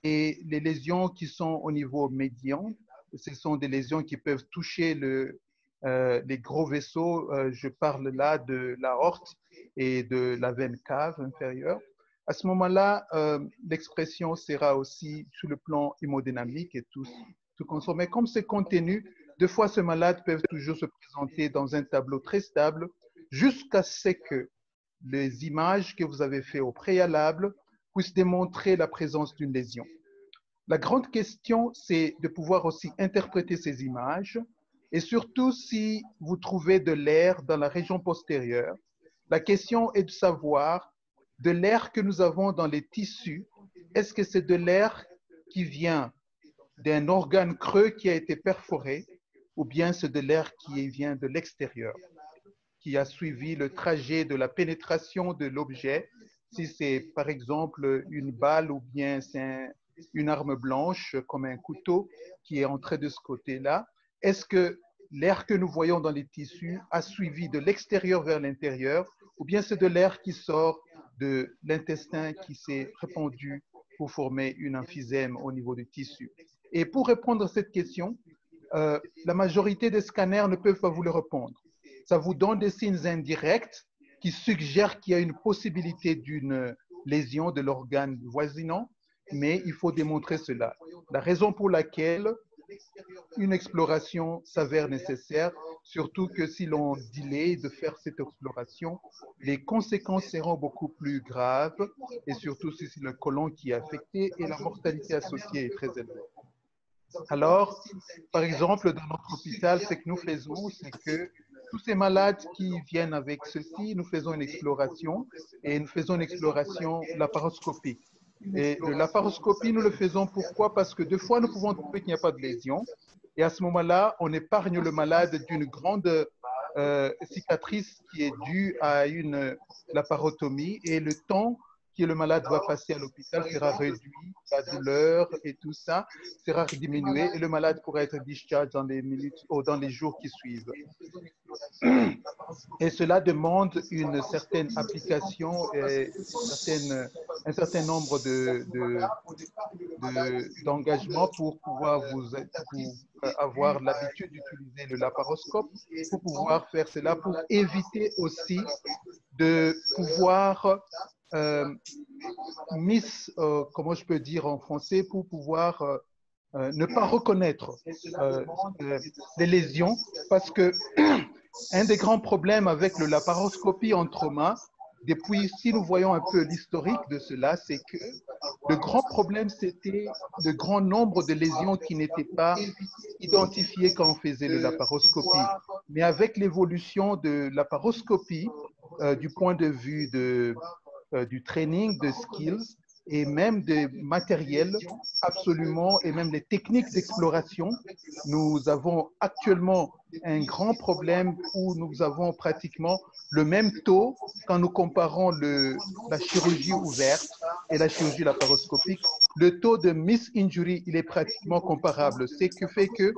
et les lésions qui sont au niveau médian, ce sont des lésions qui peuvent toucher les gros vaisseaux. Je parle là de l'aorte et de la veine cave inférieure. À ce moment-là, l'expression sera aussi sur le plan hémodynamique et tout consommé. Comme c'est contenu, deux fois ces malades peuvent toujours se présenter dans un tableau très stable jusqu'à ce que les images que vous avez faites au préalable puissent démontrer la présence d'une lésion. La grande question, c'est de pouvoir aussi interpréter ces images et surtout si vous trouvez de l'air dans la région postérieure. La question est de savoir de l'air que nous avons dans les tissus, est-ce que c'est de l'air qui vient d'un organe creux qui a été perforé ou bien c'est de l'air qui vient de l'extérieur, qui a suivi le trajet de la pénétration de l'objet, si c'est par exemple une balle ou bien c'est une arme blanche comme un couteau qui est entré de ce côté-là. Est-ce que l'air que nous voyons dans les tissus a suivi de l'extérieur vers l'intérieur ou bien c'est de l'air qui sort de l'intestin qui s'est répandu pour former une emphysème au niveau du tissu? Et pour répondre à cette question, la majorité des scanners ne peuvent pas vous le répondre. Ça vous donne des signes indirects qui suggèrent qu'il y a une possibilité d'une lésion de l'organe voisinant, mais il faut démontrer cela. La raison pour laquelle une exploration s'avère nécessaire, surtout que si l'on delay de faire cette exploration, les conséquences seront beaucoup plus graves et surtout si c'est le côlon qui est affecté et la mortalité associée est très élevée. Alors, par exemple, dans notre hôpital, ce que nous faisons, c'est que tous ces malades qui viennent avec ceci, nous faisons une exploration et nous faisons une exploration laparoscopique. Et la laparoscopie, nous le faisons pourquoi? Parce que deux fois, nous pouvons trouver qu'il n'y a pas de lésion. Et à ce moment-là, on épargne le malade d'une grande cicatrice qui est due à une laparotomie et le temps que le malade va passer à l'hôpital sera réduit, la douleur et tout ça sera diminué et le malade pourra être dischargé dans les minutes ou dans les jours qui suivent. Et cela demande une certaine application et un certain nombre d'engagements pour pouvoir vous avoir l'habitude d'utiliser le laparoscope, pour pouvoir faire cela, pour éviter aussi de pouvoir comment je peux dire en français, pour pouvoir ne pas reconnaître les lésions, parce que un des grands problèmes avec le laparoscopie en trauma, depuis, si nous voyons un peu l'historique de cela, c'est que le grand problème, c'était le grand nombre de lésions qui n'étaient pas identifiées quand on faisait de laparoscopie. Mais avec l'évolution de laparoscopie, du point de vue du training, de skills, et même des matériels absolument, et même les techniques d'exploration, nous avons actuellement un grand problème où nous avons pratiquement le même taux quand nous comparons la chirurgie ouverte et la chirurgie laparoscopique. Le taux de miss-injury, il est pratiquement comparable, ce qui fait que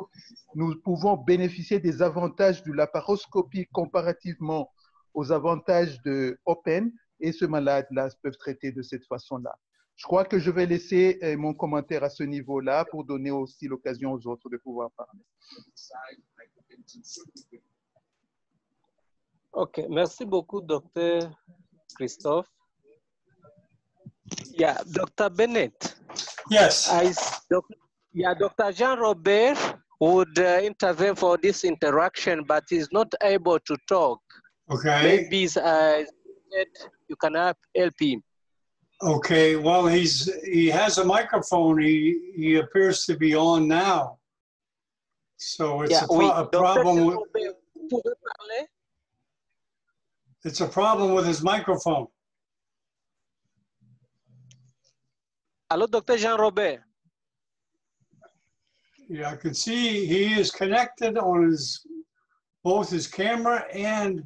nous pouvons bénéficier des avantages de laparoscopie comparativement aux avantages de open, et ce malade-là peuvent traiter de cette façon-là. Je crois que je vais laisser mon commentaire à ce niveau-là pour donner aussi l'occasion aux autres de pouvoir parler. OK, merci beaucoup, Dr. Christophe. Yeah, Dr. Bennett. Yes. Dr. Jean-Robert would intervene for this interaction, but he's not able to talk. Okay. Maybe you can help him. Okay. Well, he has a microphone. He appears to be on now. So it's a problem with, it's a problem with his microphone. Hello, Dr. Jean-Robert. Yeah, I can see he is connected on both his camera and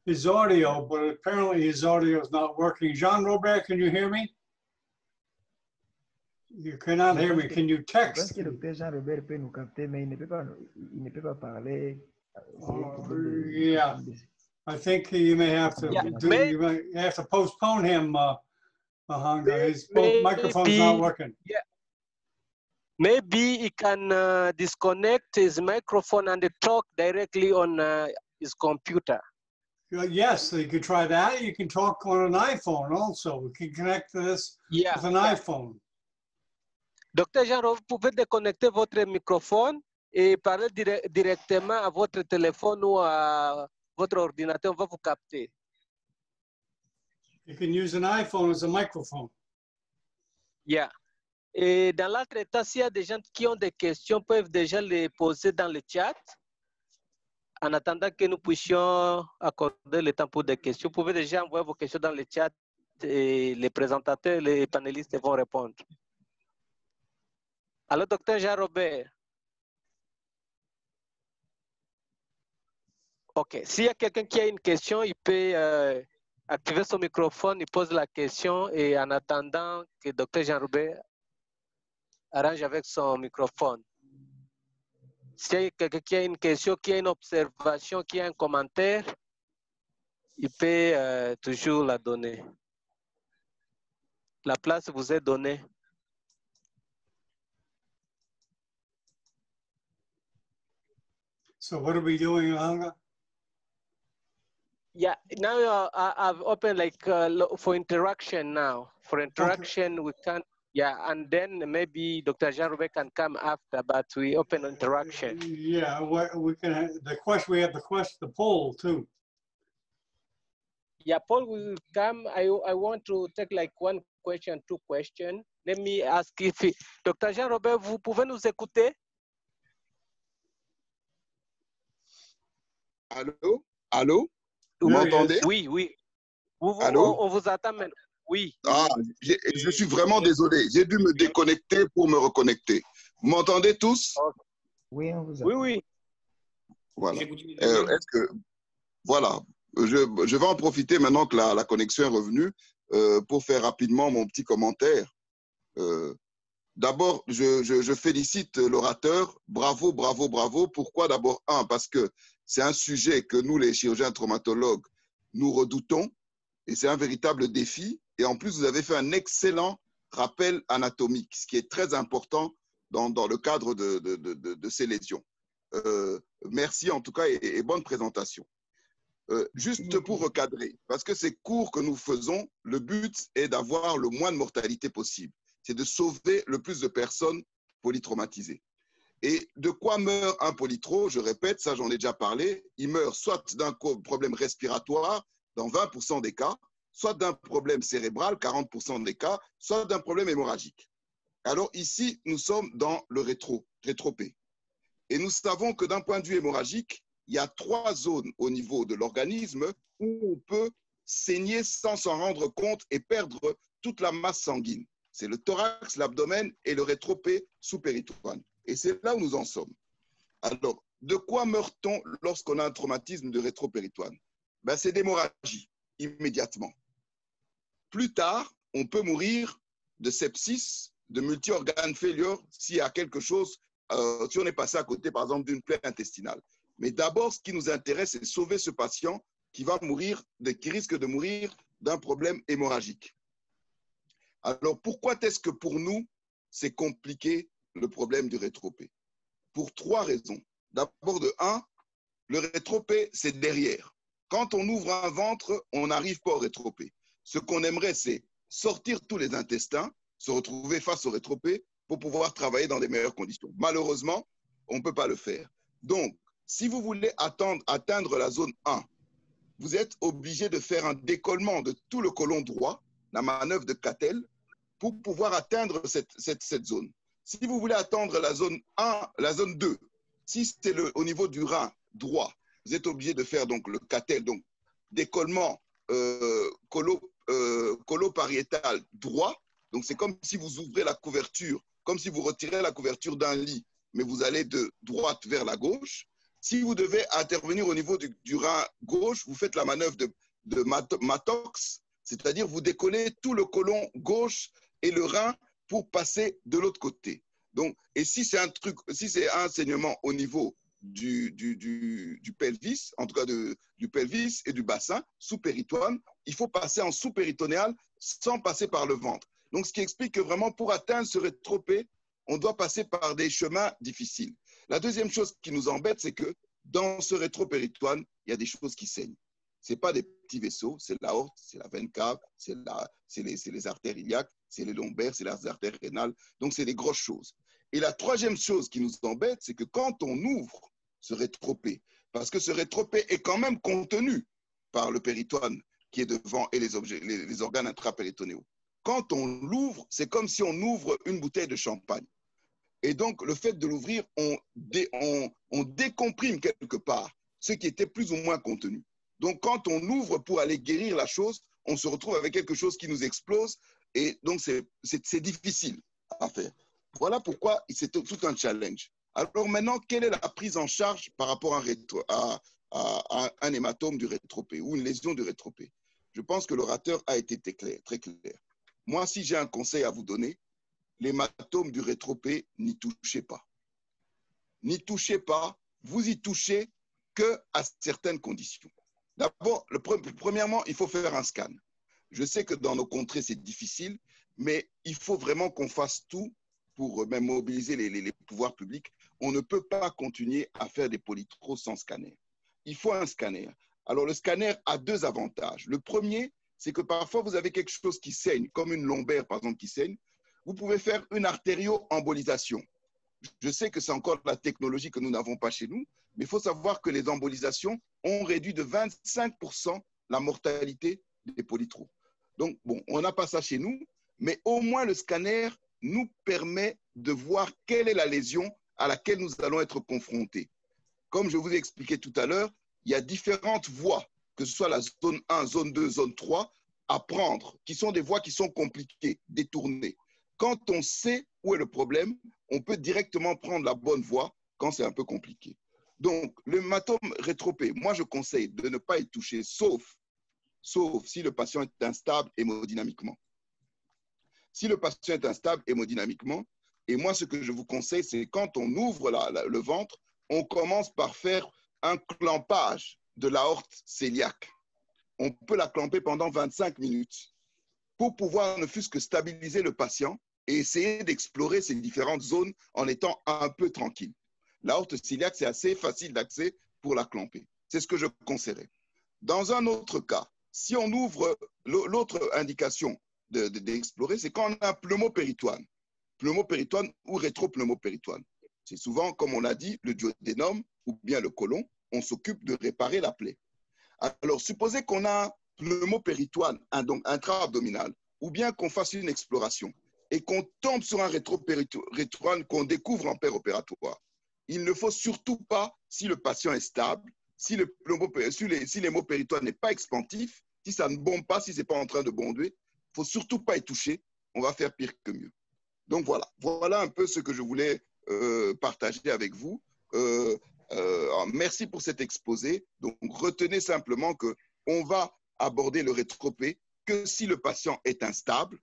his audio, but apparently his audio is not working. Jean-Robert, can you hear me? You cannot hear me. Can you Je pense text? que le Dr. Jean-Robert peut nous capter, mais il ne peut pas parler. Yeah, I think you may have to you may have to postpone him, Mahanga. His microphone's not working. Yeah. Maybe he can disconnect his microphone and talk directly on his computer. Yes, you could try that. You can talk on an iPhone also. We can connect to this with an iPhone. Docteur Jean, vous pouvez déconnecter votre microphone et parler directement à votre téléphone ou à votre ordinateur. On va vous capter. You can use an iPhone as a microphone. Yeah. Et dans l'autre état, s'il y a des gens qui ont des questions, peuvent déjà les poser dans le chat. En attendant que nous puissions accorder le temps pour des questions, vous pouvez déjà envoyer vos questions dans le chat et les présentateurs, les panélistes vont répondre. Alors, docteur Jean-Robert. OK. S'il y a quelqu'un qui a une question, il peut activer son microphone, il pose la question et en attendant que docteur Jean-Robert arrange avec son microphone. S'il y a quelqu'un qui a une question, qui a une observation, qui a un commentaire, il peut toujours la donner. La place vous est donnée. So what are we doing, Mahanga? Yeah, now I've opened like for interaction now. For interaction, okay. We can, yeah, and then maybe Dr. Jean-Robert can come after, but we open interaction. Yeah, we can have the question. We have the poll too. Yeah, Paul will come. I want to take like one question, two questions. Let me ask if Dr. Jean-Robert, vous pouvez nous écouter? Allô? Allô? Vous m'entendez? Oui, oui. Allô? On vous attend maintenant. Oui. Ah, je suis vraiment désolé. J'ai dû me déconnecter pour me reconnecter. Vous m'entendez tous? Oui, on vous attend. Oui, oui. Voilà. Voilà. Je vais en profiter maintenant que la connexion est revenue pour faire rapidement mon petit commentaire. D'abord, je félicite l'orateur. Bravo, bravo, bravo. Pourquoi d'abord? Parce que c'est un sujet que nous, les chirurgiens traumatologues, nous redoutons et c'est un véritable défi. Et en plus, vous avez fait un excellent rappel anatomique, ce qui est très important dans le cadre de ces lésions. Merci en tout cas et bonne présentation. Juste pour recadrer, parce que ces cours que nous faisons, le but est d'avoir le moins de mortalité possible. C'est de sauver le plus de personnes polytraumatisées. Et de quoi meurt un polytro? Je répète, ça j'en ai déjà parlé. Il meurt soit d'un problème respiratoire, dans 20% des cas, soit d'un problème cérébral, 40% des cas, soit d'un problème hémorragique. Alors ici, nous sommes dans le rétropé. Et nous savons que d'un point de vue hémorragique, il y a 3 zones au niveau de l'organisme où on peut saigner sans s'en rendre compte et perdre toute la masse sanguine. C'est le thorax, l'abdomen et le rétropé sous-péritoine. Et c'est là où nous en sommes. Alors, de quoi meurt-on lorsqu'on a un traumatisme de rétropéritoine? Ben, c'est d'hémorragie, immédiatement. Plus tard, on peut mourir de sepsis, de multi-organe failure, s'il y a quelque chose, si on est passé à côté, par exemple, d'une plaie intestinale. Mais d'abord, ce qui nous intéresse, c'est sauver ce patient qui va mourir, qui risque de mourir d'un problème hémorragique. Alors, pourquoi est-ce que pour nous, c'est compliqué le problème du rétropé? Pour 3 raisons. D'abord, de 1, le rétropé, c'est derrière. Quand on ouvre un ventre, on n'arrive pas au rétropé. Ce qu'on aimerait, c'est sortir tous les intestins, se retrouver face au rétropé pour pouvoir travailler dans des meilleures conditions. Malheureusement, on ne peut pas le faire. Donc, si vous voulez atteindre la zone 1, vous êtes obligé de faire un décollement de tout le côlon droit, la manœuvre de Cattell, pour pouvoir atteindre cette zone. Si vous voulez atteindre la zone 1, la zone 2, si c'est au niveau du rein droit, vous êtes obligé de faire donc le Cattell, donc décollement colopariétal droit. Donc c'est comme si vous ouvrez la couverture, comme si vous retirez la couverture d'un lit, mais vous allez de droite vers la gauche. Si vous devez intervenir au niveau du rein gauche, vous faites la manœuvre de Mattox, c'est-à-dire vous décollez tout le côlon gauche et le rein pour passer de l'autre côté. Donc, et si c'est un saignement au niveau du pelvis, en tout cas du pelvis et du bassin, sous-péritoine, il faut passer en sous-péritonéal sans passer par le ventre. Donc, ce qui explique que vraiment pour atteindre ce rétropé, on doit passer par des chemins difficiles. La deuxième chose qui nous embête, c'est que dans ce rétropéritoine, il y a des choses qui saignent. Ce n'est pas des petits vaisseaux, c'est l'aorte, c'est la veine cave, c'est les artères iliaques, c'est les lombaires, c'est les artères rénales. Donc, c'est des grosses choses. Et la troisième chose qui nous embête, c'est que quand on ouvre ce rétropé, parce que ce rétropé est quand même contenu par le péritoine qui est devant et les organes intrapéritonéaux. Quand on l'ouvre, c'est comme si on ouvre une bouteille de champagne. Et donc, le fait de l'ouvrir, on décomprime quelque part ce qui était plus ou moins contenu. Donc, quand on ouvre pour aller guérir la chose, on se retrouve avec quelque chose qui nous explose. Et donc, c'est difficile à faire. Voilà pourquoi c'est tout un challenge. Alors maintenant, quelle est la prise en charge par rapport à un hématome du rétropé ou une lésion du rétropé? Je pense que l'orateur a été très clair. Moi, si j'ai un conseil à vous donner, l'hématome du rétropé, n'y touchez pas. N'y touchez pas, vous y touchez qu'à certaines conditions. D'abord, premièrement, il faut faire un scan. Je sais que dans nos contrées, c'est difficile, mais il faut vraiment qu'on fasse tout pour même mobiliser les pouvoirs publics. On ne peut pas continuer à faire des polytros sans scanner. Il faut un scanner. Alors, le scanner a 2 avantages. Le premier, c'est que parfois, vous avez quelque chose qui saigne, comme une lombaire, par exemple, qui saigne. Vous pouvez faire une artério-embolisation. Je sais que c'est encore la technologie que nous n'avons pas chez nous, mais il faut savoir que les embolisations ont réduit de 25% la mortalité des polytros. Donc, bon, on n'a pas ça chez nous, mais au moins le scanner nous permet de voir quelle est la lésion à laquelle nous allons être confrontés. Comme je vous ai expliqué tout à l'heure, il y a différentes voies, que ce soit la zone 1, zone 2, zone 3, à prendre, qui sont des voies qui sont compliquées, détournées. Quand on sait où est le problème, on peut directement prendre la bonne voie quand c'est un peu compliqué. Donc, le hématome rétropé, moi, je conseille de ne pas y toucher, sauf si le patient est instable hémodynamiquement. Si le patient est instable hémodynamiquement, et moi, ce que je vous conseille, c'est quand on ouvre le ventre, on commence par faire un clampage de l'aorte cœliaque. On peut la clamper pendant 25 minutes pour pouvoir ne fût-ce que stabiliser le patient et essayer d'explorer ces différentes zones en étant un peu tranquille. L'aorte cœliaque, c'est assez facile d'accès pour la clamper. C'est ce que je conseillerais. Dans un autre cas, si on ouvre l'autre indication d'explorer, c'est quand on a un pneumopéritoine ou rétropneumopéritoine. C'est souvent, comme on l'a dit, le duodénum ou bien le côlon, on s'occupe de réparer la plaie. Alors, supposez qu'on a un pneumopéritoine, donc intra-abdominal, ou bien qu'on fasse une exploration et qu'on tombe sur un rétropéritoine qu'on découvre en péropératoire. Il ne faut surtout pas, si le patient est stable, si l'hémopéritoine n'est pas expansif, si ça ne bombe pas, si ce n'est pas en train de bomber, il ne faut surtout pas y toucher. On va faire pire que mieux. Donc voilà un peu ce que je voulais partager avec vous. Merci pour cet exposé. Donc retenez simplement qu'on va aborder le rétropé que si le patient est instable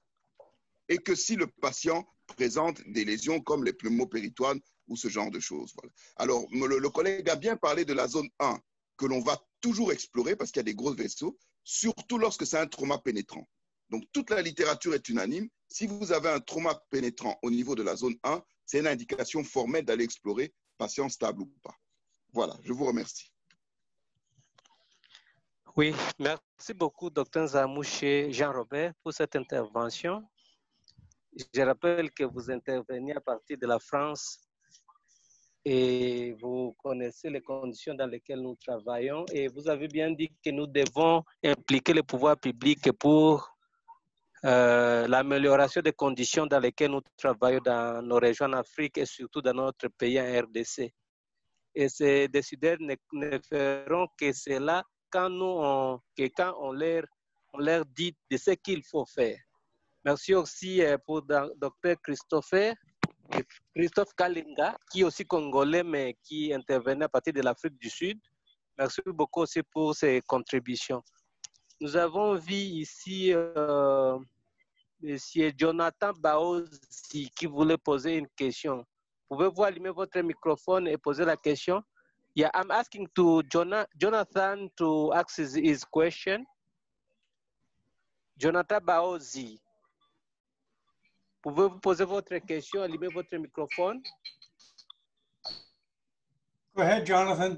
et que si le patient présente des lésions comme les pneumopéritoines ou ce genre de choses. Voilà. Alors, le collègue a bien parlé de la zone 1 que l'on va toujours explorer parce qu'il y a des gros vaisseaux, surtout lorsque c'est un trauma pénétrant. Donc, toute la littérature est unanime. Si vous avez un trauma pénétrant au niveau de la zone 1, c'est une indication formelle d'aller explorer patient stable ou pas. Voilà, je vous remercie. Oui, merci beaucoup, Dr Nzamouche Jean-Robert, pour cette intervention. Je rappelle que vous intervenez à partir de la France et vous connaissez les conditions dans lesquelles nous travaillons et vous avez bien dit que nous devons impliquer le pouvoir public pour l'amélioration des conditions dans lesquelles nous travaillons dans nos régions en Afrique et surtout dans notre pays en RDC. Et ces décideurs ne feront que cela quand on leur dit de ce qu'il faut faire. Merci aussi pour Dr Christophe Kalinga, qui est aussi congolais, mais qui intervenait à partir de l'Afrique du Sud. Merci beaucoup aussi pour ses contributions. Nous avons vu ici M. Jonathan Baozi qui voulait poser une question. Pouvez-vous allumer votre microphone et poser la question? Yeah, I'm asking to Jonathan to ask his question. Jonathan Baozi. Pouvez-vous poser votre question, allumer votre microphone? Go ahead, Jonathan.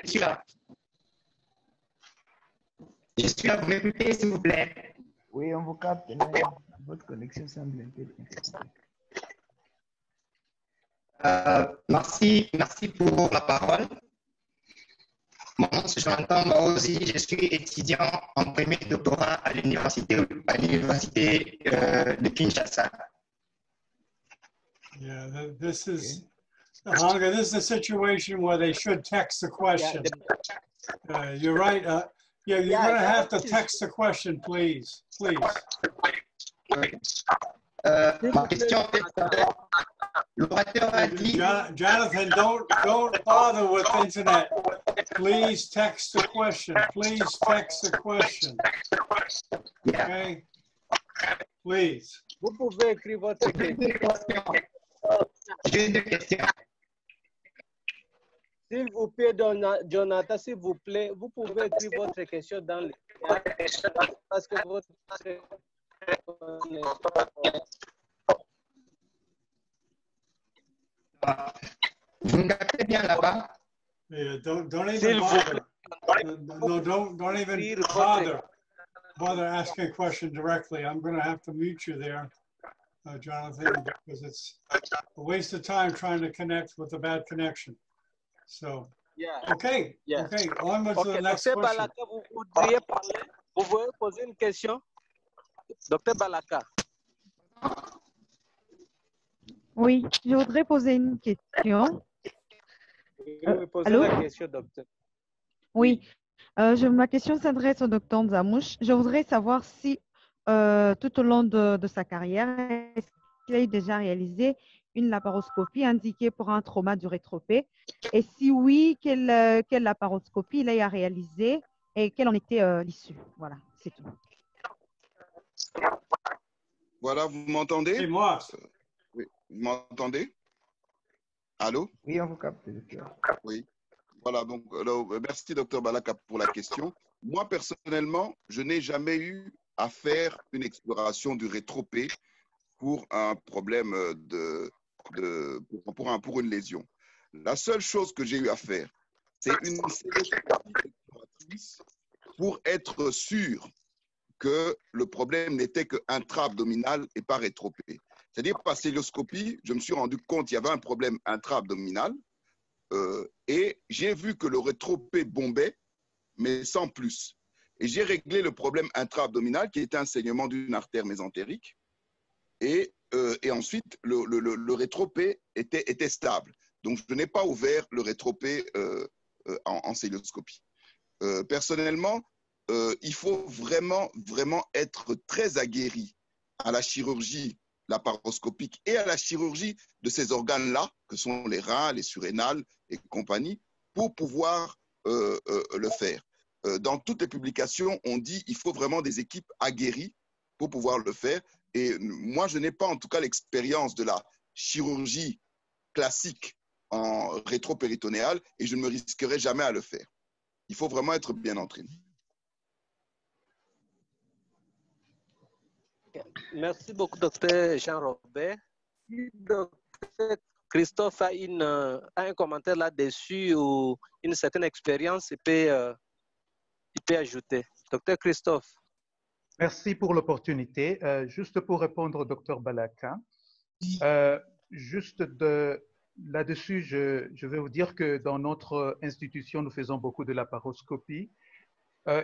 Je suis là, vous m'écoutez, s'il vous plaît? Oui, on vous capte, mais votre connexion semble un peu compliquée. Merci pour la parole. Mon nom c'est Jonathan Baozi, je suis étudiant en premier doctorat à l'université de Kinshasa. Yeah, this is, Hanga, this is a situation where they should text the question. You're right. Yeah, you're going to have to text the question, please. Please. Ma question est, l'orateur a dit... Jonathan, don't bother with internet. Please text the question. Please text the question. Okay? Please. Vous pouvez écrire votre question. J'ai deux questions. S'il vous plaît, Jonathan, s'il vous plaît, vous pouvez écrire votre question dans le chat parce que votre... Vous me captez bien là-bas? Yeah, don't even bother. No, don't even bother asking a question directly. I'm going to have to mute you there, Jonathan, because it's a waste of time trying to connect with a bad connection. So, yeah. Okay, yeah. Okay, on to the next Dr. question. Balaka, vous voudriez parler? Vous voulez poser une question? Dr. Balaka. Oui, je voudrais poser une question. Vous posez allô? la question, docteur. Oui, ma question s'adresse au docteur Nzamouche. Je voudrais savoir si tout au long de sa carrière, est-ce qu'il a déjà réalisé une laparoscopie indiquée pour un trauma du rétropé? Et si oui, quelle laparoscopie il a réalisé et quelle en était l'issue? Voilà, c'est tout. Voilà, vous m'entendez? C'est moi. Oui, vous m'entendez? Allô? Oui, on vous capte. Oui. Voilà, donc merci Dr Balaka pour la question. Moi, personnellement, je n'ai jamais eu à faire une exploration du rétropé pour un problème pour une lésion. La seule chose que j'ai eu à faire, c'est une cystoscopie exploratrice pour être sûr que le problème n'était que intra-abdominal et pas rétropé. C'est-à-dire, par cystoscopie, je me suis rendu compte qu'il y avait un problème intra-abdominal Et j'ai vu que le rétro-P bombait, mais sans plus. Et j'ai réglé le problème intra-abdominal qui était un saignement d'une artère mésentérique. Et ensuite, le rétro-P était stable. Donc, je n'ai pas ouvert le rétro-P en célioscopie. Personnellement, il faut vraiment être très aguerri à la chirurgie laparoscopique et à la chirurgie de ces organes-là, que sont les reins, les surrénales et compagnie, pour pouvoir le faire. Dans toutes les publications, on dit qu'il faut vraiment des équipes aguerries pour pouvoir le faire. Et moi, je n'ai pas en tout cas l'expérience de la chirurgie classique en rétropéritonéale et je ne me risquerai jamais à le faire. Il faut vraiment être bien entraîné. Merci beaucoup, docteur Jean-Robert. Docteur Christophe a un commentaire là-dessus ou une certaine expérience, il peut ajouter. Docteur Christophe. Merci pour l'opportunité. Juste pour répondre au docteur Balaka, juste là-dessus, je vais vous dire que dans notre institution, nous faisons beaucoup de laparoscopie.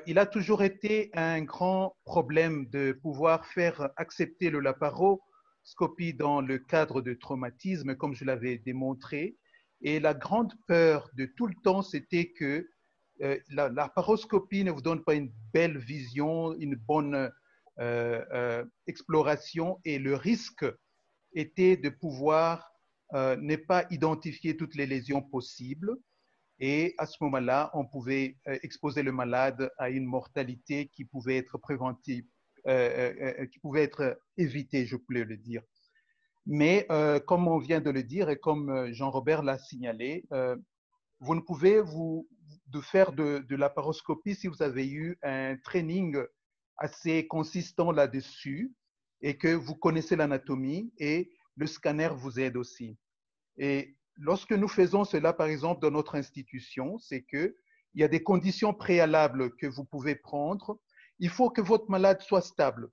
Il a toujours été un grand problème de pouvoir faire accepter le laparoscopie dans le cadre de traumatisme, comme je l'avais démontré. Et la grande peur de tout le temps, c'était que la laparoscopie ne vous donne pas une belle vision, une bonne exploration. Et le risque était de pouvoir ne pas identifier toutes les lésions possibles. Et à ce moment-là, on pouvait exposer le malade à une mortalité qui pouvait être préventive, qui pouvait être évitée, je voulais le dire. Mais comme on vient de le dire et comme Jean-Robert l'a signalé, vous ne pouvez faire de laparoscopie si vous avez eu un training assez consistant là-dessus et que vous connaissez l'anatomie et le scanner vous aide aussi. Et lorsque nous faisons cela, par exemple, dans notre institution, c'est qu'il y a des conditions préalables que vous pouvez prendre. Il faut que votre malade soit stable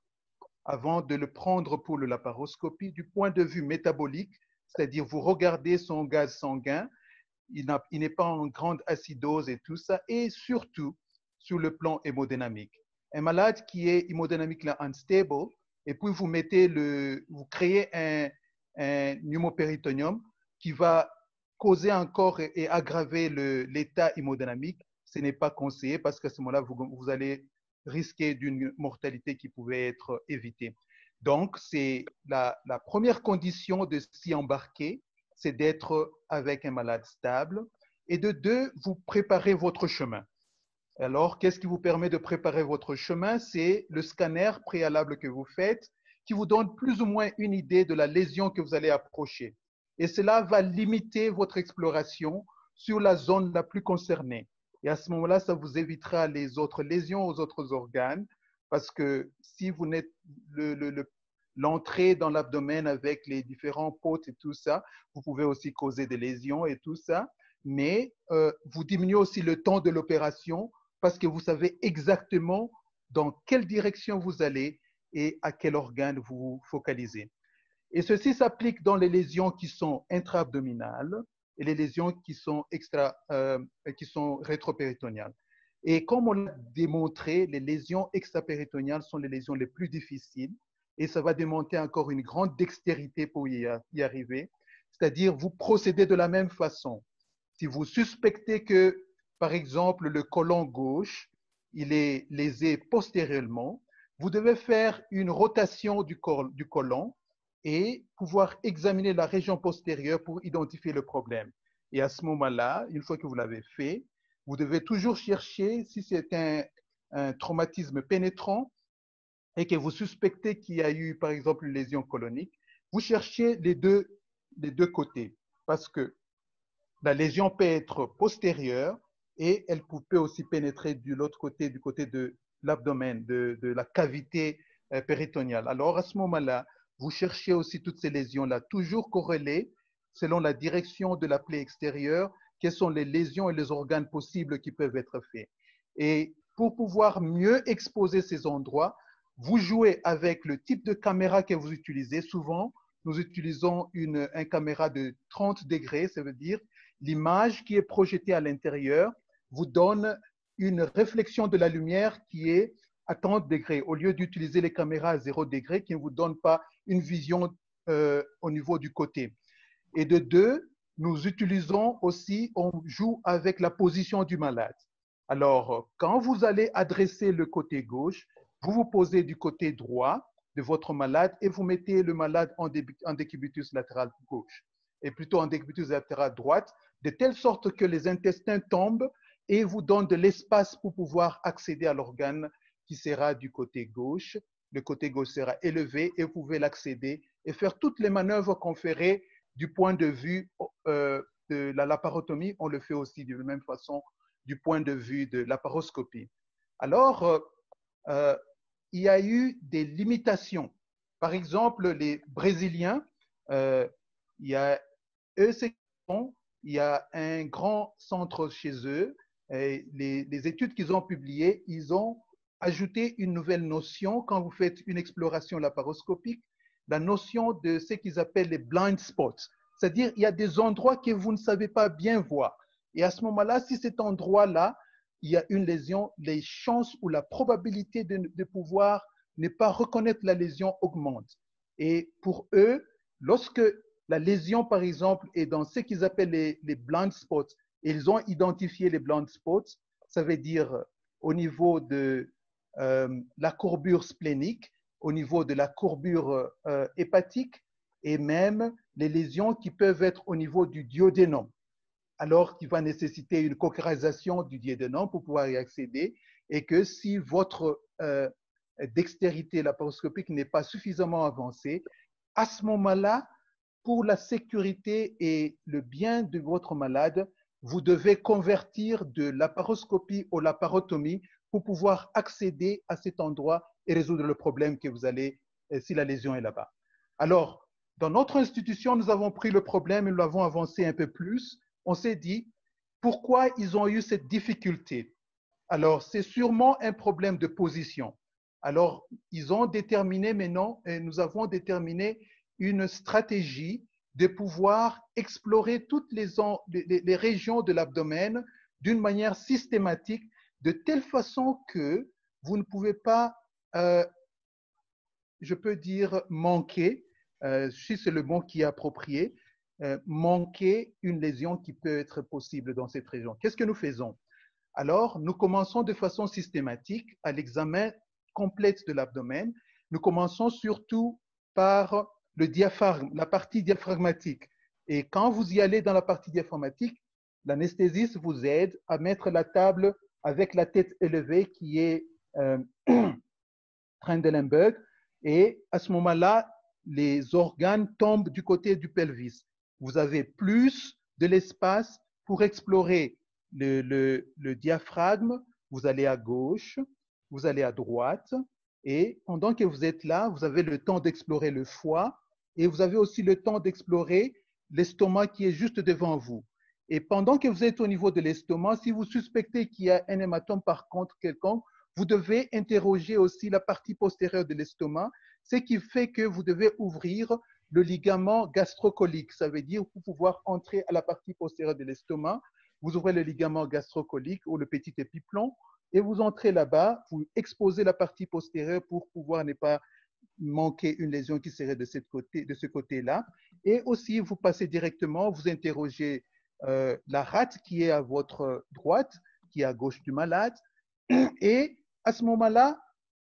avant de le prendre pour le laparoscopie du point de vue métabolique, c'est-à-dire vous regardez son gaz sanguin, il n'est pas en grande acidose et tout ça, et surtout sur le plan hémodynamique. Un malade qui est hémodynamiquement unstable, et puis vous créez un pneumopéritonéum qui va causer encore et aggraver l'état hémodynamique, ce n'est pas conseillé parce qu'à ce moment-là, vous allez risquer d'une mortalité qui pouvait être évitée. Donc, c'est la première condition de s'y embarquer, c'est d'être avec un malade stable. Et de deux, vous préparez votre chemin. Alors, qu'est-ce qui vous permet de préparer votre chemin? C'est le scanner préalable que vous faites qui vous donne plus ou moins une idée de la lésion que vous allez approcher. Et cela va limiter votre exploration sur la zone la plus concernée. Et à ce moment-là, ça vous évitera les autres lésions aux autres organes parce que si vous n'êtes l'entrée dans l'abdomen avec les différents potes et tout ça, vous pouvez aussi causer des lésions et tout ça. Mais vous diminuez aussi le temps de l'opération parce que vous savez exactement dans quelle direction vous allez et à quel organe vous vous focalisez. Et ceci s'applique dans les lésions qui sont intra-abdominales et les lésions qui sont rétropéritonéales. Et comme on l'a démontré, les lésions extrapéritonéales sont les lésions les plus difficiles et ça va demander encore une grande dextérité pour y arriver. C'est-à-dire, vous procédez de la même façon. Si vous suspectez que, par exemple, le côlon gauche, il est lésé postérieurement, vous devez faire une rotation du côlon et pouvoir examiner la région postérieure pour identifier le problème. Et à ce moment-là, une fois que vous l'avez fait, vous devez toujours chercher, si c'est un traumatisme pénétrant et que vous suspectez qu'il y a eu, par exemple, une lésion colonique, vous cherchez les deux côtés parce que la lésion peut être postérieure et elle peut aussi pénétrer de l'autre côté, du côté de l'abdomen, de la cavité péritonéale. Alors, à ce moment-là, vous cherchez aussi toutes ces lésions-là, toujours corrélées selon la direction de la plaie extérieure, quelles sont les lésions et les organes possibles qui peuvent être faits. Et pour pouvoir mieux exposer ces endroits, vous jouez avec le type de caméra que vous utilisez. Souvent, nous utilisons une caméra de 30 degrés, ça veut dire l'image qui est projetée à l'intérieur vous donne une réflexion de la lumière qui est à 30 degrés, au lieu d'utiliser les caméras à 0 degré qui ne vous donnent pas une vision au niveau du côté. Et de deux, nous utilisons aussi, on joue avec la position du malade. Alors, quand vous allez adresser le côté gauche, vous vous posez du côté droit de votre malade et vous mettez le malade en décubitus latéral gauche et plutôt en décubitus latéral droite, de telle sorte que les intestins tombent et vous donnent de l'espace pour pouvoir accéder à l'organe qui sera du côté gauche. Le côté gauche sera élevé et vous pouvez l'accéder et faire toutes les manœuvres qu'on ferait du point de vue de la laparotomie. On le fait aussi de la même façon du point de vue de la laparoscopie. Alors, il y a eu des limitations. Par exemple, les Brésiliens, il y a un grand centre chez eux. Et les études qu'ils ont publiées, ils ont ajouté une nouvelle notion quand vous faites une exploration laparoscopique, la notion de ce qu'ils appellent les blind spots. C'est-à-dire, il y a des endroits que vous ne savez pas bien voir. Et à ce moment-là, si cet endroit-là, il y a une lésion, les chances ou la probabilité de pouvoir ne pas reconnaître la lésion augmente. Et pour eux, lorsque la lésion, par exemple, est dans ce qu'ils appellent les blind spots, et ils ont identifié les blind spots, ça veut dire au niveau de la courbure splénique, au niveau de la courbure hépatique, et même les lésions qui peuvent être au niveau du duodénum. Alors qu'il va nécessiter une cochléarisation du duodénum pour pouvoir y accéder, et que si votre dextérité laparoscopique n'est pas suffisamment avancée, à ce moment-là, pour la sécurité et le bien de votre malade, vous devez convertir de laparoscopie au laparotomie pour pouvoir accéder à cet endroit et résoudre le problème que vous allez, si la lésion est là-bas. Alors, dans notre institution, nous avons pris le problème et nous l'avons avancé un peu plus. On s'est dit, pourquoi ils ont eu cette difficulté? Alors, c'est sûrement un problème de position. Alors, ils ont déterminé maintenant, et nous avons déterminé une stratégie de pouvoir explorer toutes les régions de l'abdomen d'une manière systématique, de telle façon que vous ne pouvez pas, je peux dire, manquer, si c'est le mot qui est approprié, manquer une lésion qui peut être possible dans cette région. Qu'est-ce que nous faisons? Alors, nous commençons de façon systématique à l'examen complet de l'abdomen. Nous commençons surtout par le diaphragme, la partie diaphragmatique. Et quand vous y allez dans la partie diaphragmatique, l'anesthésiste vous aide à mettre la table avec la tête élevée qui est Trendelenburg. Et à ce moment-là, les organes tombent du côté du pelvis. Vous avez plus de l'espace pour explorer le diaphragme. Vous allez à gauche, vous allez à droite. Et pendant que vous êtes là, vous avez le temps d'explorer le foie et vous avez aussi le temps d'explorer l'estomac qui est juste devant vous. Et pendant que vous êtes au niveau de l'estomac, si vous suspectez qu'il y a un hématome par contre quelconque, vous devez interroger aussi la partie postérieure de l'estomac, ce qui fait que vous devez ouvrir le ligament gastrocolique. Ça veut dire pour pouvoir entrer à la partie postérieure de l'estomac, vous ouvrez le ligament gastrocolique ou le petit épiplomb et vous entrez là-bas, vous exposez la partie postérieure pour pouvoir ne pas manquer une lésion qui serait de ce côté-là. Et aussi, vous passez directement, vous interrogez la rate qui est à votre droite, qui est à gauche du malade. Et à ce moment-là,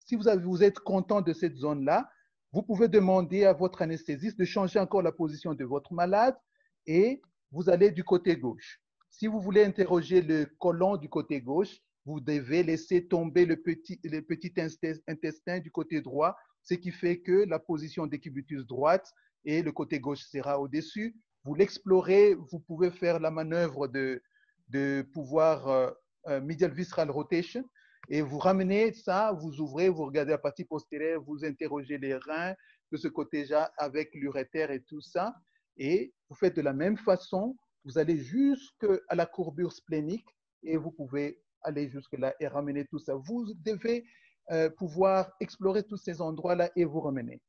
si vous êtes content de cette zone-là, vous pouvez demander à votre anesthésiste de changer encore la position de votre malade et vous allez du côté gauche. Si vous voulez interroger le côlon du côté gauche, vous devez laisser tomber le petit intestin du côté droit, ce qui fait que la position décubitus droite et le côté gauche sera au-dessus. Vous l'explorez, vous pouvez faire la manœuvre de pouvoir medial visceral rotation et vous ramenez ça, vous ouvrez, vous regardez la partie postérieure, vous interrogez les reins de ce côté-là avec l'urétère et tout ça et vous faites de la même façon, vous allez jusqu'à la courbure splénique et vous pouvez aller jusque-là et ramener tout ça. Vous devez pouvoir explorer tous ces endroits-là et vous ramener.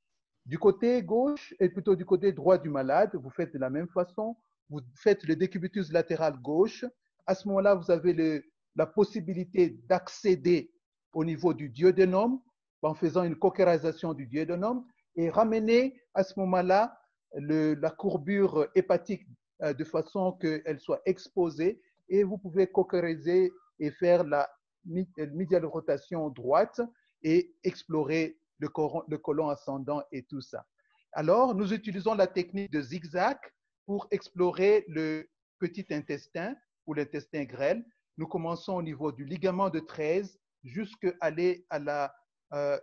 Du côté gauche, et plutôt du côté droit du malade, vous faites de la même façon. vous faites le décubitus latéral gauche. À ce moment-là, vous avez la possibilité d'accéder au niveau du duodénum en faisant une coquerisation du duodénum et ramener à ce moment-là la courbure hépatique de façon qu'elle soit exposée et vous pouvez coqueriser et faire la médiale rotation droite et explorer le côlon ascendant et tout ça. Alors, nous utilisons la technique de zigzag pour explorer le petit intestin ou l'intestin grêle. Nous commençons au niveau du ligament de 13 jusqu'à aller à la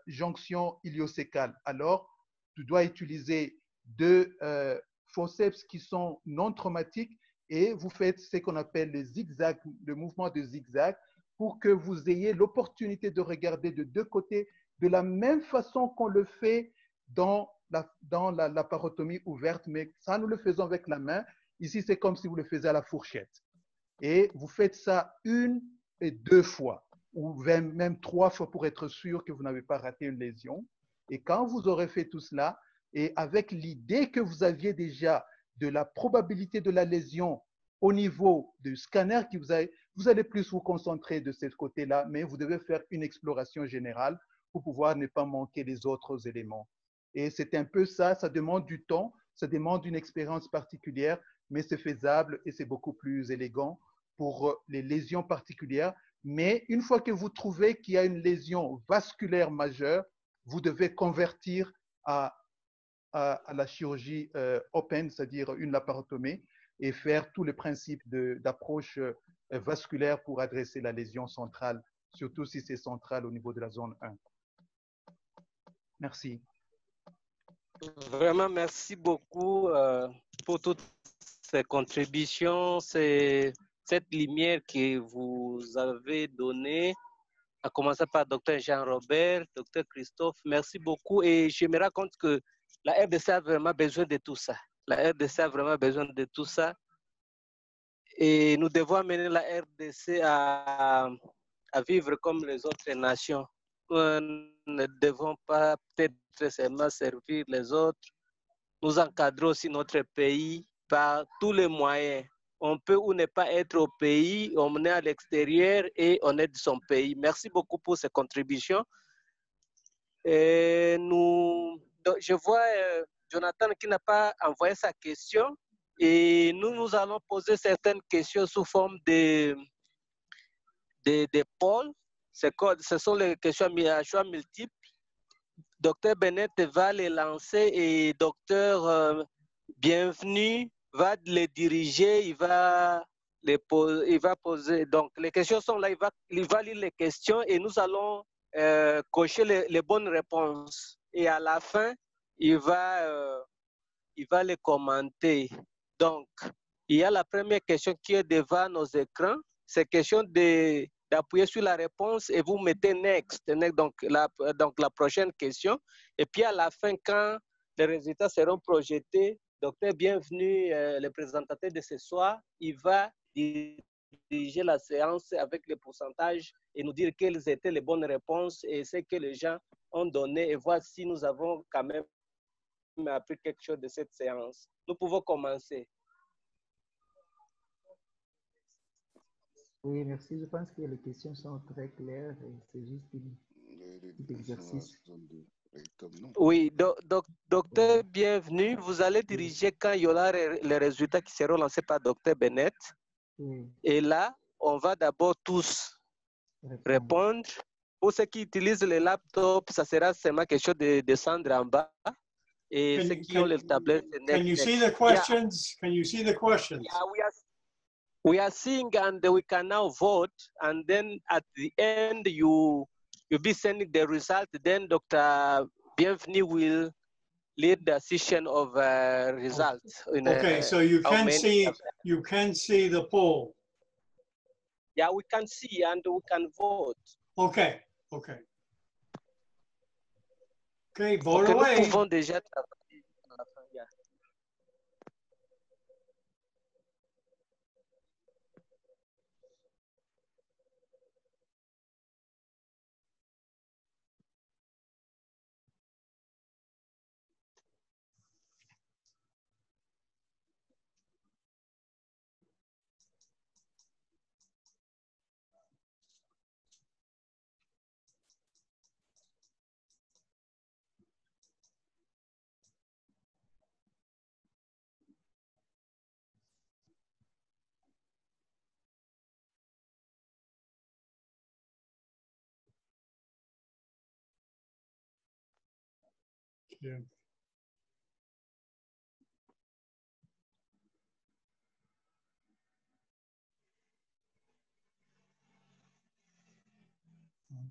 jonction iliocécale. Alors, tu dois utiliser deux forceps qui sont non traumatiques et vous faites ce qu'on appelle le mouvement de zigzag pour que vous ayez l'opportunité de regarder de deux côtés de la même façon qu'on le fait dans la laparotomie ouverte, mais ça, nous le faisons avec la main. Ici, c'est comme si vous le faisiez à la fourchette. Et vous faites ça 1 et 2 fois, ou même 3 fois pour être sûr que vous n'avez pas raté une lésion. Et quand vous aurez fait tout cela, et avec l'idée que vous aviez déjà de la probabilité de la lésion au niveau du scanner que vous allez plus vous concentrer de ce côté-là, mais vous devez faire une exploration générale pour pouvoir ne pas manquer les autres éléments. Et c'est un peu ça, ça demande du temps, ça demande une expérience particulière, mais c'est faisable et c'est beaucoup plus élégant pour les lésions particulières. Mais une fois que vous trouvez qu'il y a une lésion vasculaire majeure, vous devez convertir à la chirurgie open, c'est-à-dire une laparotomie, et faire tous les principes d'approche vasculaire pour adresser la lésion centrale, surtout si c'est central au niveau de la zone 1. Merci. Vraiment, merci beaucoup pour toutes ces contributions, cette lumière que vous avez donnée, à commencer par Dr Jean-Robert, Dr Christophe. Merci beaucoup et je me rends compte que la RDC a vraiment besoin de tout ça. La RDC a vraiment besoin de tout ça. Et nous devons amener la RDC à vivre comme les autres nations. Nous ne devons pas peut-être seulement servir les autres, nous encadrer aussi notre pays par tous les moyens. On peut ou ne pas être au pays, on est à l'extérieur et on aide son pays. Merci beaucoup pour ces contributions. Et je vois Jonathan qui n'a pas envoyé sa question et nous allons poser certaines questions sous forme de pôles. Ce sont les questions à choix multiples. Docteur Bennett va les lancer et Docteur Bienvenu va les diriger, il va poser. Donc, les questions sont là, il va lire les questions et nous allons cocher les bonnes réponses. Et à la fin, il va les commenter. Donc, il y a la première question qui est devant nos écrans. C'est question d'appuyer sur la réponse et vous mettez next. Donc, la prochaine question. Et puis, à la fin, quand les résultats seront projetés, Docteur Bienvenu, le présentateur de ce soir, il va diriger la séance avec les pourcentages et nous dire quelles étaient les bonnes réponses et ce que les gens ont donné et voir si nous avons quand même appris quelque chose de cette séance. Nous pouvons commencer. Oui, merci. Je pense que les questions sont très claires et c'est juste un exercice. Oui, docteur Bienvenu, vous allez diriger quand il y aura les résultats qui seront lancés par docteur Bennett. Oui. Et là, on va d'abord tous répondre. Pour ceux qui utilisent les laptops, ça sera seulement question de descendre en bas. Et ceux qui ont les tablettes, can you see the questions? Yeah. Can you see the questions? Yeah, we are seeing and we can now vote. And then at the end, you'll be sending the result. Then Dr. Bienvenu will lead the session of results. Okay, so you can see the poll. Yeah, we can see and we can vote. Okay, okay. Okay, vote away. Nous pouvons déjà travailler à la fin. Yeah. you.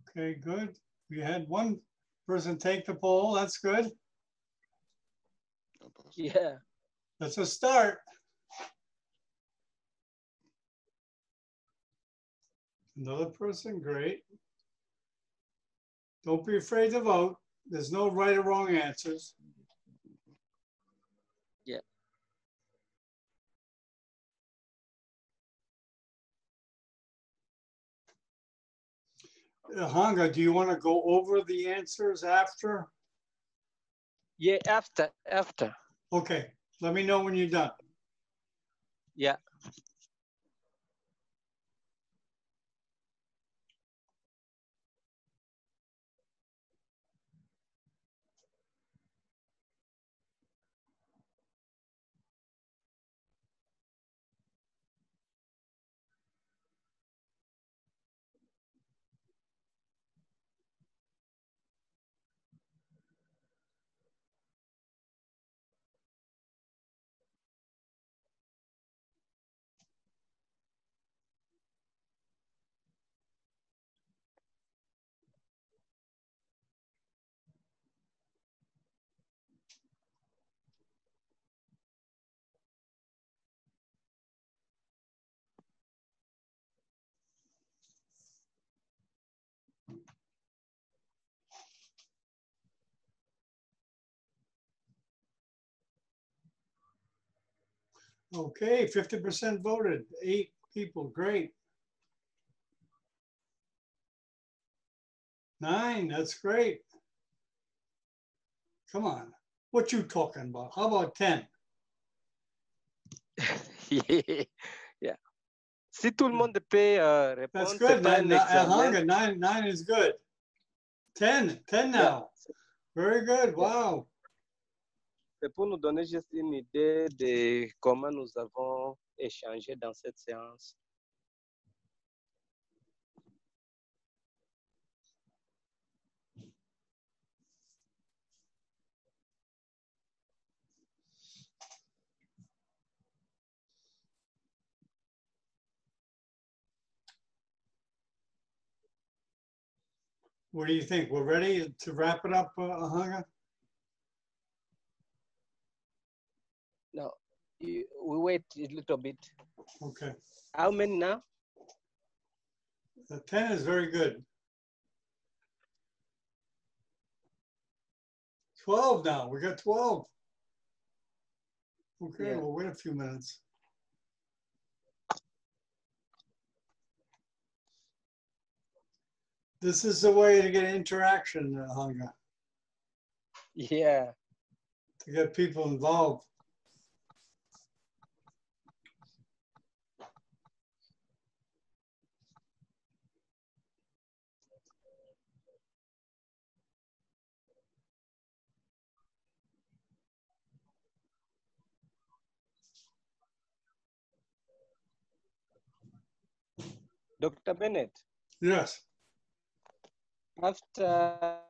Okay, good. We had one person take the poll. That's good. Yeah. That's a start. Another person, great. Don't be afraid to vote. There's no right or wrong answers. Yeah. Hanga, do you want to go over the answers after? Yeah, after. Okay, let me know when you're done. Yeah. Okay, 50% voted, 8 people, great. 9, that's great. Come on, what you talking about? How about 10? Yeah. Si tout le monde peut répondre, That's c'est good. pas un examen. Hanga, 9 is good. 10 now. Very good, wow. C'est pour nous donner juste une idée de comment nous avons échangé dans cette séance. What do you think? We're ready to wrap it up, Hanga? No, we wait a little bit. Okay. How many now? 10 is very good. 12 now, we got 12. Okay, Yeah. we'll wait a few minutes. This is the way to get interaction, Hanga, Yeah. to get people involved. Dr. Bennett, Yes. after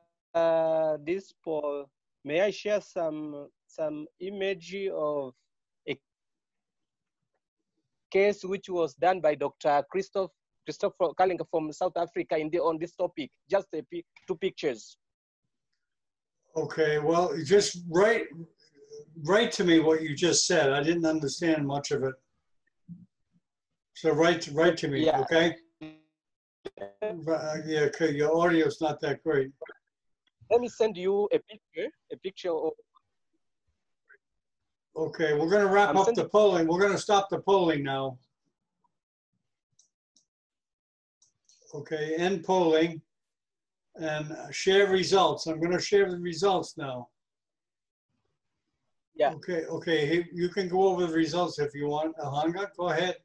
this poll, may I share some image of a case which was done by Dr. Christopher Kallinga from South Africa on this topic? Just 2 pictures. Okay, well, just write to me what you just said. I didn't understand much of it. So write to me, Yeah. okay? Yeah, okay, your audio's not that great. Let me send you a picture of. Okay, we're gonna wrap up the polling. We're gonna stop the polling now. Okay, end polling and share results. I'm gonna share the results now. Yeah. Okay, you can go over the results if you want. Hanga, go ahead.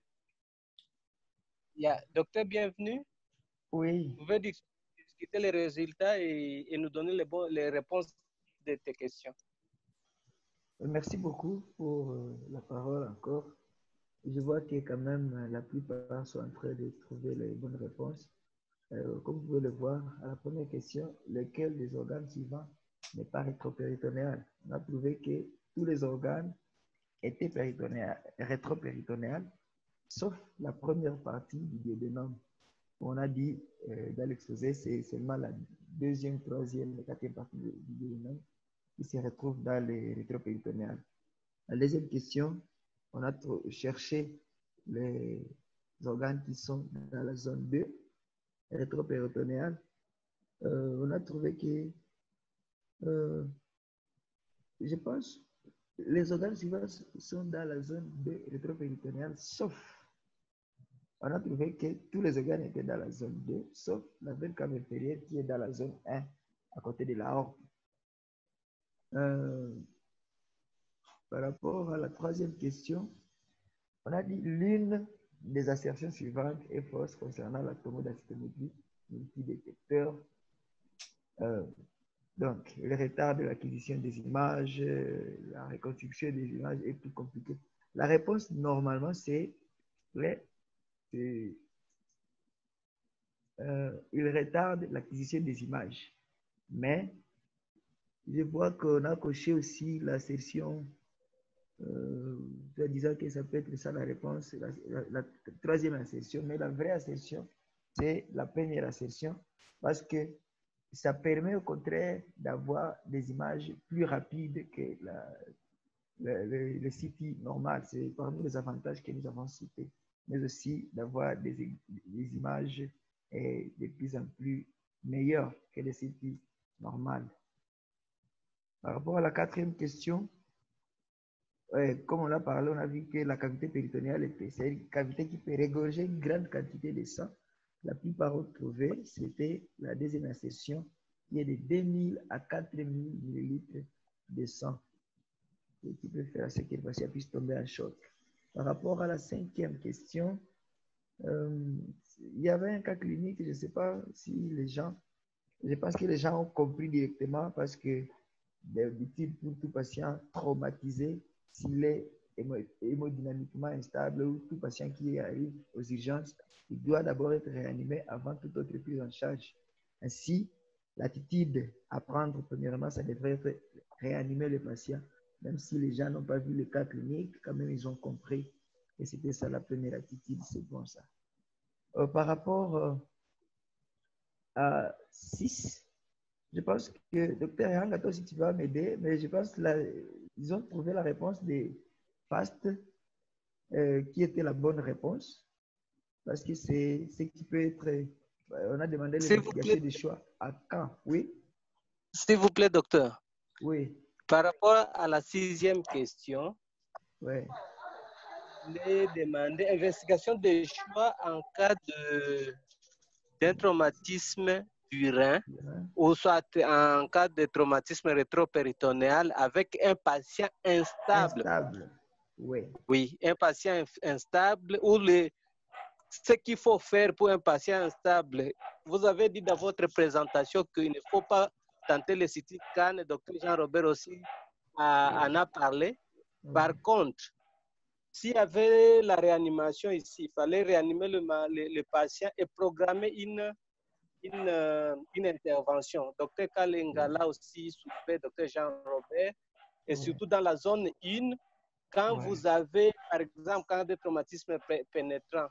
Yeah, docteur, bienvenue. Oui. Vous pouvez discuter les résultats et nous donner les réponses de tes questions. Merci beaucoup pour la parole encore. Je vois que quand même la plupart sont en train de trouver les bonnes réponses. Comme vous pouvez le voir, à la première question, lequel des organes suivants n'est pas rétropéritonéal. On a trouvé que tous les organes étaient rétropéritonéales, sauf la première partie du duodénum. On a dit dans l'exposé, c'est seulement la deuxième, troisième et quatrième partie du duodénum qui se retrouve dans les rétropéritonéales. La deuxième question, on a cherché les organes qui sont dans la zone 2, rétropéritonéale. On a trouvé que, je pense, les organes suivants sont dans la zone 2 rétropéritonéale, sauf, on a trouvé que tous les organes étaient dans la zone 2, sauf la veine cave inférieure qui est dans la zone 1, à côté de l'aorte. Par rapport à la troisième question, on a dit l'une des assertions suivantes est fausse concernant la tomodensitométrie multidétecteur. Donc, le retard de l'acquisition des images, la reconstruction des images est plus compliquée. La réponse, normalement, c'est il retarde l'acquisition des images. Mais je vois qu'on a coché aussi l'assertion, disant que ça peut être ça la réponse, la troisième assertion, mais la vraie assertion, c'est la première assertion, parce que ça permet au contraire d'avoir des images plus rapides que le CT normal. C'est parmi les avantages que nous avons cités, mais aussi d'avoir des images de plus en plus meilleures que le CT normal. Par rapport à la quatrième question, comme on l'a parlé, on a vu que la cavité péritonéale c'est une cavité qui peut regorger une grande quantité de sang. La plupart retrouvés, c'était la deuxième insertion qui est de 2000 à 4000 millilitres de sang, et qui peut faire à ce que le patient puisse tomber en choc. Par rapport à la cinquième question, il y avait un cas clinique, je ne sais pas si les gens, je pense que les gens ont compris directement parce que d'habitude, pour tout patient traumatisé, s'il est hémodynamiquement instable ou tout patient qui arrive aux urgences, il doit d'abord être réanimé avant toute autre prise en charge. Ainsi, l'attitude à prendre, premièrement, ça devrait être réanimer le patient. Même si les gens n'ont pas vu le cas clinique, quand même, ils ont compris. Et c'était ça la première attitude, c'est bon ça. Par rapport à 6, je pense que Dr. Yang, toi aussi tu vas m'aider, mais je pense qu'ils ont trouvé la réponse des FAST qui était la bonne réponse, parce que c'est ce qui peut être, on a demandé l'investigation des choix à quand, oui? S'il vous plaît, docteur. Oui. Par rapport à la sixième question, oui. Il est demandé investigation des choix en cas d'un traumatisme du rein ou soit en cas de traumatisme rétropéritonéal avec un patient instable. Instable, oui. Oui, un patient instable ou ce qu'il faut faire pour un patient instable. Vous avez dit dans votre présentation qu'il ne faut pas tenter le CT scan. Le docteur Jean-Robert aussi en a parlé. Par contre, s'il y avait la réanimation ici, il fallait réanimer le patient et programmer une intervention. Docteur Kalengala aussi souffrait, docteur Jean-Robert, et surtout dans la zone 1, quand vous avez, par exemple, quand des traumatismes pénétrants,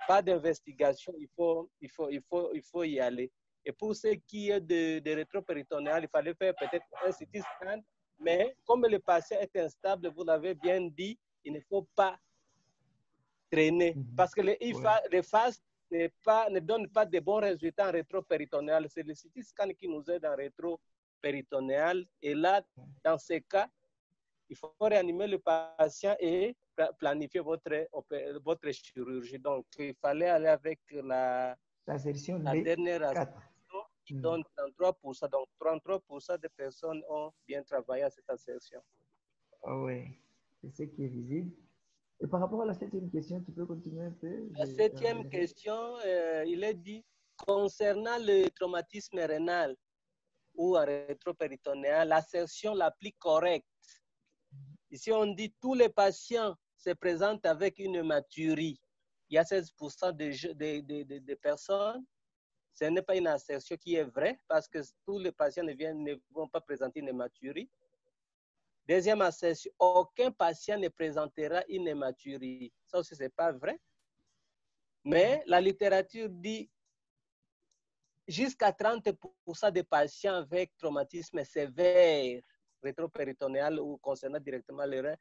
pas d'investigation, il faut y aller. Et pour ce qui est de rétropéritonéal, il fallait faire peut-être un CT scan, mais comme le patient est instable, vous l'avez bien dit, il ne faut pas traîner. Parce que les phases ne donnent pas de bons résultats en rétropéritonéal. C'est le CT scan qui nous aide en rétropéritonéal. Et là, dans ces cas, il faut réanimer le patient et planifier votre chirurgie. Donc, il fallait aller avec la dernière assertion qui donne 33%. Donc, 33% des personnes ont bien travaillé à cette assertion. Oh oui, c'est ce qui est visible. Et par rapport à la septième question, tu peux continuer un peu? La septième question, il est dit, concernant le traumatisme rénal ou rétropéritonéal, l'assertion la plus correcte. Ici, on dit tous les patients se présentent avec une hématurie. Il y a 16% de personnes ce n'est pas une assertion qui est vraie parce que tous les patients ne vont pas présenter une hématurie. Deuxième assertion, aucun patient ne présentera une hématurie. Ça aussi, ce n'est pas vrai. Mais la littérature dit jusqu'à 30% des patients avec traumatisme sévère, rétropéritonéal ou concernant directement les reins,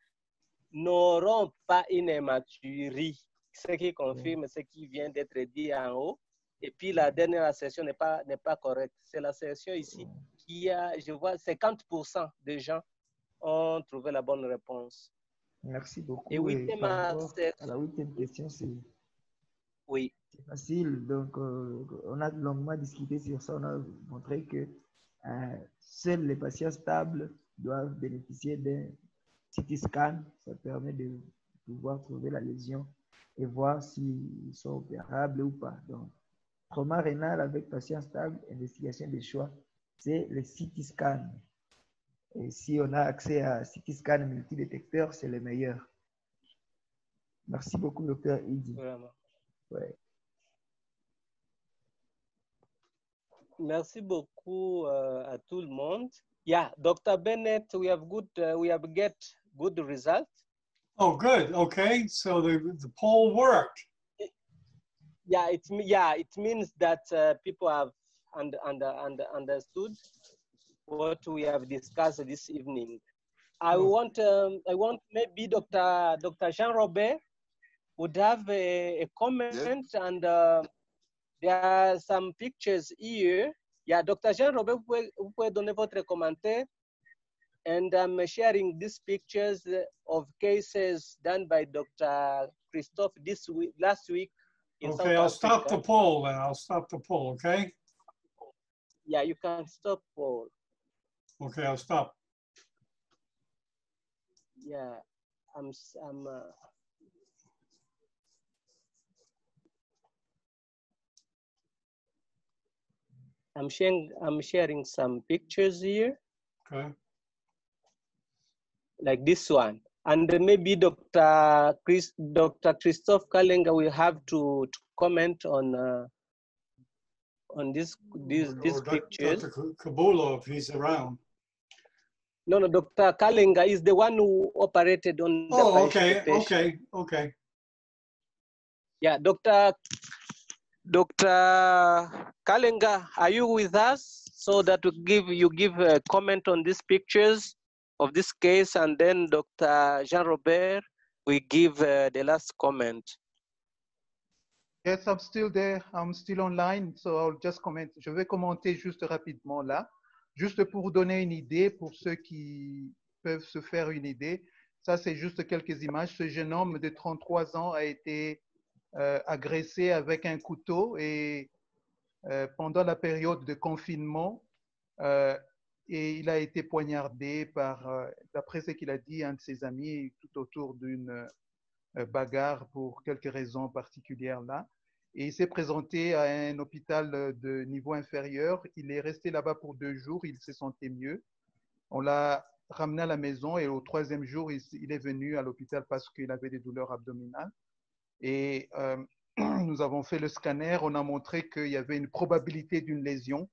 n'auront pas une hématurie. Ce qui confirme ce qui vient d'être dit en haut. Et puis la dernière assertion n'est pas correcte. C'est l'assertion ici qui a, je vois, 50% des gens ont trouvé la bonne réponse. Merci beaucoup. Et huitième par rapport assertion. à la 8e question, c'est Oui. facile. Donc, on a longuement discuté sur ça. On a montré que seuls les patients stables doivent bénéficier d'un CT scan. Ça permet de pouvoir trouver la lésion et voir s'ils sont opérables ou pas. Donc, trauma rénal avec patient stable, investigation de choix, c'est le CT scan. Et si on a accès à CT scan multidétecteur, c'est le meilleur. Merci beaucoup, docteur Idi. Vraiment. Ouais. Merci beaucoup à tout le monde. Yeah, Dr. Bennett, we have get good results. Oh, good. Okay, so the poll worked. Yeah, it means that people have understood what we have discussed this evening. I want maybe Dr. Jean Robert would have a comment, yes. And there are some pictures here. Yeah, Dr. Jean Robert, vous pouvez donner votre commentaire. And I'm sharing these pictures of cases done by Dr. Christophe last week. Okay, I'll stop the poll then. I'll stop the poll, okay? Yeah, you can stop poll. Okay, I'll stop. Yeah, I'm sharing some pictures here. Okay. Like this one. And maybe Dr. Christophe Kalenga will have to comment on these pictures. Dr. Kabulo, if he's around. No, Dr. Kalenga is the one who operated on the patient. Okay. Yeah, Dr. Kalenga, are you with us so that you give a comment on these pictures of this case, and then Dr. Jean Robert will give the last comment. Yes, I'm still there. I'm still online, so I'll just comment. Je vais commenter juste rapidement là, juste pour donner une idée pour ceux qui peuvent se faire une idée. Ça, c'est juste quelques images. Ce jeune homme de 33 ans a été agressé avec un couteau et pendant la période de confinement, et il a été poignardé par, d'après ce qu'il a dit, un de ses amis, tout autour d'une bagarre pour quelques raisons particulières là. Et il s'est présenté à un hôpital de niveau inférieur. Il est resté là-bas pour 2 jours. Il se sentait mieux. On l'a ramené à la maison et au 3e jour, il est venu à l'hôpital parce qu'il avait des douleurs abdominales. Et nous avons fait le scanner. On a montré qu'il y avait une probabilité d'une lésion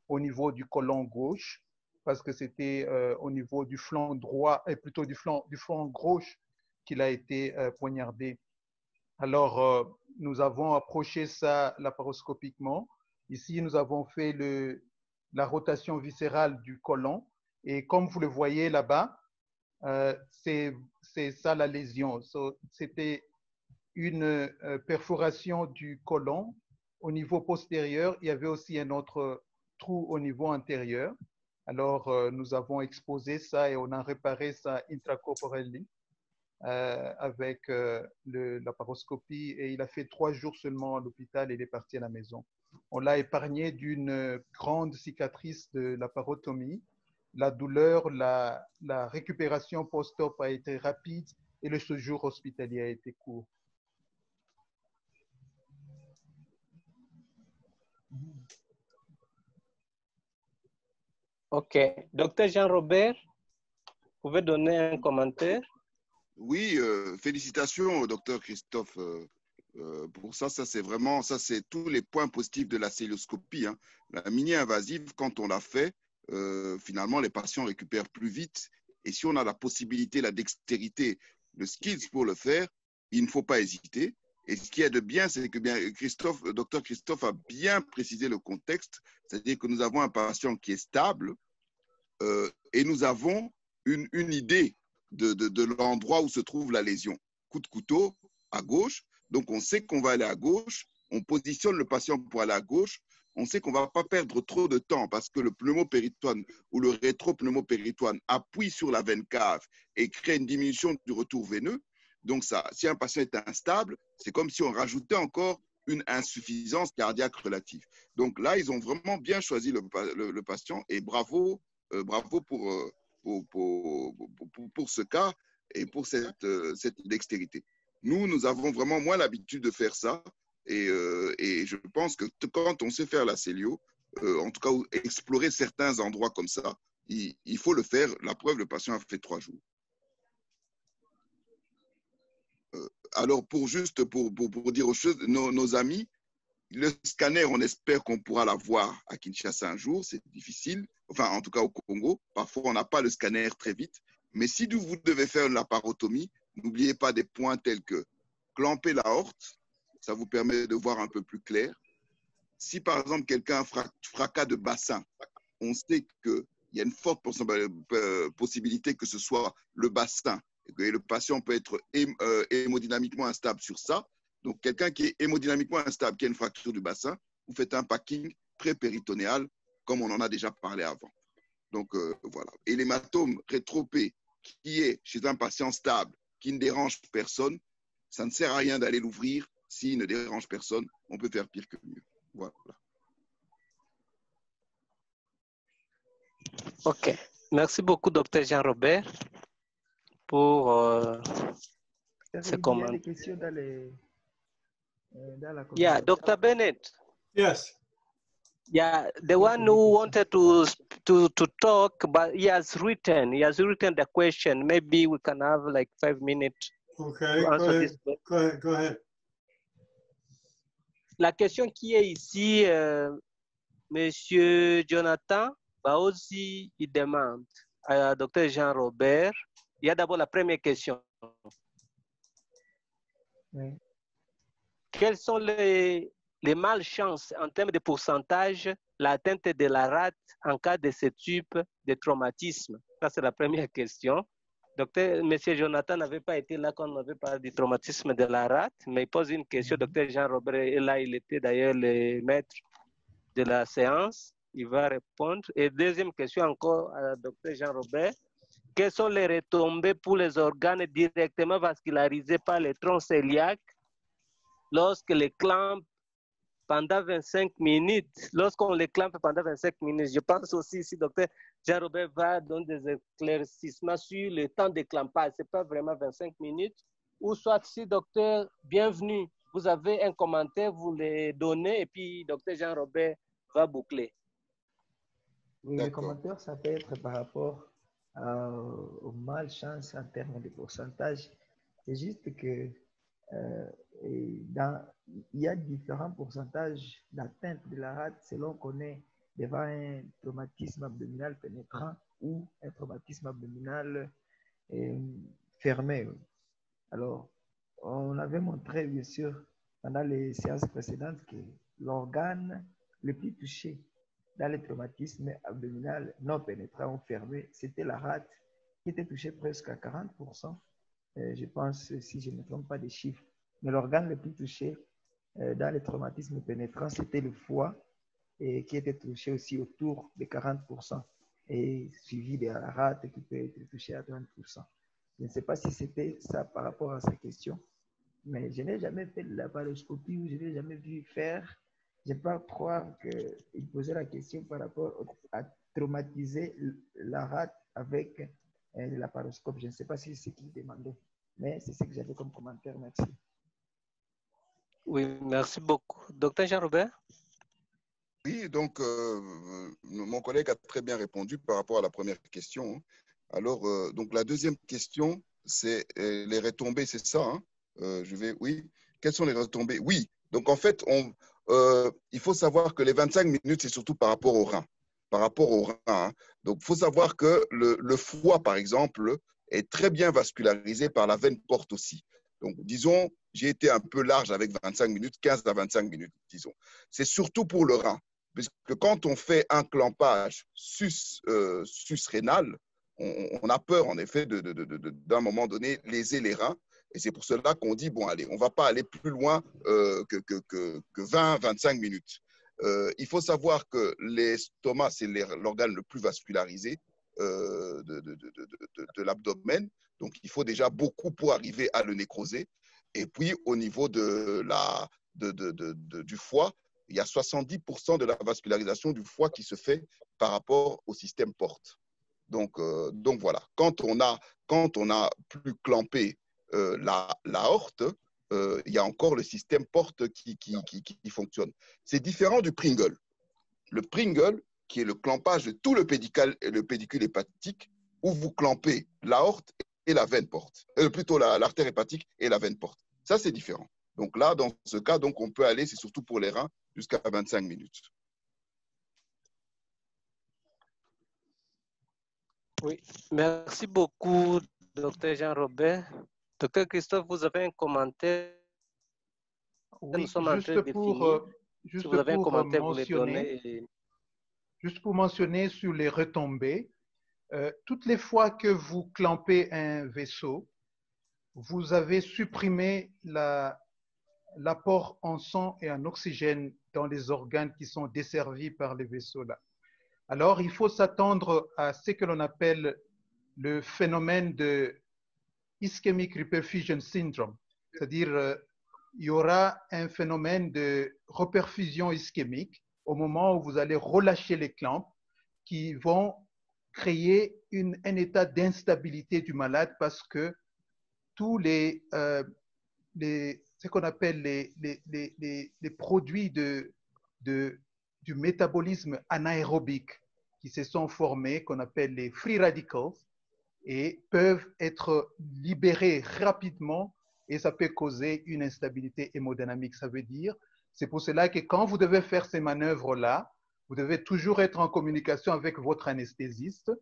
au niveau du côlon gauche, parce que c'était au niveau du flanc droit, et plutôt du flanc gauche qu'il a été poignardé. Alors, nous avons approché ça laparoscopiquement. Ici, nous avons fait la rotation viscérale du côlon. Et comme vous le voyez là-bas, c'est ça la lésion. C'était une perforation du côlon. Au niveau postérieur, il y avait aussi un autre trou au niveau antérieur. Alors, nous avons exposé ça et on a réparé ça intracorporellement avec la laparoscopie, et il a fait 3 jours seulement à l'hôpital et il est parti à la maison. On l'a épargné d'une grande cicatrice de laparotomie. La douleur, la récupération post-op a été rapide et le séjour hospitalier a été court. Ok. Docteur Jean-Robert, vous pouvez donner un commentaire? Oui, félicitations au docteur Christophe Pour ça, c'est vraiment, ça c'est tous les points positifs de la célioscopie. Hein. La mini-invasive, quand on l'a fait, finalement, les patients récupèrent plus vite. Et si on a la possibilité, la dextérité, le skills pour le faire, il ne faut pas hésiter. Et ce qui est de bien, c'est que docteur Christophe a bien précisé le contexte, c'est-à-dire que nous avons un patient qui est stable et nous avons une idée de l'endroit où se trouve la lésion. Coup de couteau à gauche, donc on sait qu'on va aller à gauche, on positionne le patient pour aller à gauche, on sait qu'on ne va pas perdre trop de temps parce que le pneumopéritoine ou le rétropneumopéritoine appuie sur la veine cave et crée une diminution du retour veineux. Donc, ça, si un patient est instable, c'est comme si on rajoutait encore une insuffisance cardiaque relative. Donc là, ils ont vraiment bien choisi le patient et bravo, bravo pour ce cas et pour cette dextérité. Nous avons vraiment moins l'habitude de faire ça et je pense que quand on sait faire la célio, en tout cas explorer certains endroits comme ça, il faut le faire. La preuve, le patient a fait 3 jours. Alors, pour dire aux choses, nos amis, le scanner, on espère qu'on pourra l'avoir à Kinshasa un jour. C'est difficile. Enfin, en tout cas, au Congo. Parfois, on n'a pas le scanner très vite. Mais si vous devez faire une laparotomie, n'oubliez pas des points tels que clamper l'aorte. Ça vous permet de voir un peu plus clair. Si, par exemple, quelqu'un a un fracas de bassin, on sait qu'il y a une forte possibilité que ce soit le bassin. Et le patient peut être hémodynamiquement instable sur ça. Donc, quelqu'un qui est hémodynamiquement instable, qui a une fracture du bassin, vous faites un packing pré-péritonéal, comme on en a déjà parlé avant. Donc, voilà. Et l'hématome rétropé, qui est chez un patient stable, qui ne dérange personne, ça ne sert à rien d'aller l'ouvrir. S'il ne dérange personne, on peut faire pire que mieux. Voilà. OK. Merci beaucoup, Dr. Jean-Robert, pour ce commentaire. Il y a des questions dans la Yeah, Dr. Bennett. Yes. Yeah, the one who wanted to talk, but he has written the question. Maybe we can have like 5 minutes. Okay, go ahead. La question qui est ici, Monsieur Jonathan Baozi, il demande à Dr. Jean-Robert. Il y a d'abord la première question. Oui. Quelles sont les malchances en termes de pourcentage, l'atteinte de la rate en cas de ce type de traumatisme? Ça, c'est la première question. Monsieur Jonathan n'avait pas été là quand on avait parlé du traumatisme de la rate, mais il pose une question. Docteur Jean-Robert est là, il était d'ailleurs le maître de la séance. Il va répondre. Et deuxième question encore à Docteur Jean-Robert. Quelles sont les retombées pour les organes directement vascularisés par les troncs cœliaques lorsque les clampes pendant 25 minutes, lorsqu'on les clampe pendant 25 minutes? Je pense aussi, si Dr. Jean-Robert va donner des éclaircissements sur le temps de clampage, ce n'est pas vraiment 25 minutes, ou soit si docteur, bienvenue, vous avez un commentaire, vous le donnez, et puis Dr. Jean-Robert va boucler. Oui, le commentaire, ça peut être par rapport aux malchances en termes de pourcentage. C'est juste que il y a différents pourcentages d'atteinte de la rate selon qu'on est devant un traumatisme abdominal pénétrant ou un traumatisme abdominal fermé. Alors, on avait montré, bien sûr, pendant les séances précédentes que l'organe le plus touché dans les traumatismes abdominal non pénétrants ou fermés, c'était la rate qui était touchée presque à 40%. Je pense, si je ne me trompe pas des chiffres. Mais l'organe le plus touché dans les traumatismes pénétrants, c'était le foie, et qui était touché aussi autour de 40%, et suivi de la rate qui peut être touchée à 30%. Je ne sais pas si c'était ça par rapport à sa question, mais je n'ai jamais fait de laparoscopie ou je n'ai jamais vu faire. Je ne peux pas croire qu'il posait la question par rapport à traumatiser la rate avec le laparoscope. Je ne sais pas si c'est ce qu'il demandait, mais c'est ce que j'avais comme commentaire. Merci. Oui, merci beaucoup. Docteur Jean-Robert? Oui, donc mon collègue a très bien répondu par rapport à la première question. Alors, donc la deuxième question, c'est les retombées, c'est ça, hein? Oui. Quelles sont les retombées? Oui, donc en fait, il faut savoir que les 25 minutes, c'est surtout par rapport au rein. Par rapport au rein. Hein. Donc, il faut savoir que le foie, par exemple, est très bien vascularisé par la veine porte aussi. Donc, disons, j'ai été un peu large avec 25 minutes, 15 à 25 minutes, disons. C'est surtout pour le rein. Puisque quand on fait un clampage sus-rénal, on a peur, en effet, d'un moment donné, léser les reins. Et c'est pour cela qu'on dit, bon, allez, on ne va pas aller plus loin que 20-25 minutes. Il faut savoir que l'estomac, c'est l'organe le plus vascularisé de l'abdomen. Donc, il faut déjà beaucoup pour arriver à le nécroser. Et puis, au niveau du foie, il y a 70% de la vascularisation du foie qui se fait par rapport au système porte. Donc voilà, quand on a plus clampé l'aorte, il y a encore le système porte qui fonctionne. C'est différent du Pringle. Le Pringle, qui est le clampage de tout le pédicule hépatique, où vous clampez l'aorte et la veine porte. Plutôt l'artère hépatique et la veine porte. Ça, c'est différent. Donc là, dans ce cas, donc, on peut aller, c'est surtout pour les reins, jusqu'à 25 minutes. Oui, merci beaucoup, Dr Jean-Robert. Dr Christophe, vous avez un commentaire? Oui, juste pour mentionner sur les retombées, toutes les fois que vous clampez un vaisseau, vous avez supprimé l'apport en sang et en oxygène dans les organes qui sont desservis par les vaisseaux-là. Alors, il faut s'attendre à ce que l'on appelle le phénomène de ischemic reperfusion syndrome, c'est-à-dire il y aura un phénomène de reperfusion ischémique au moment où vous allez relâcher les clampes qui vont créer un état d'instabilité du malade parce que tous ce qu'on appelle les produits du métabolisme anaérobique qui se sont formés, qu'on appelle les free radicals, et peuvent être libérés rapidement et ça peut causer une instabilité hémodynamique. Ça veut dire, c'est pour cela que quand vous devez faire ces manœuvres-là, vous devez toujours être en communication avec votre anesthésiste.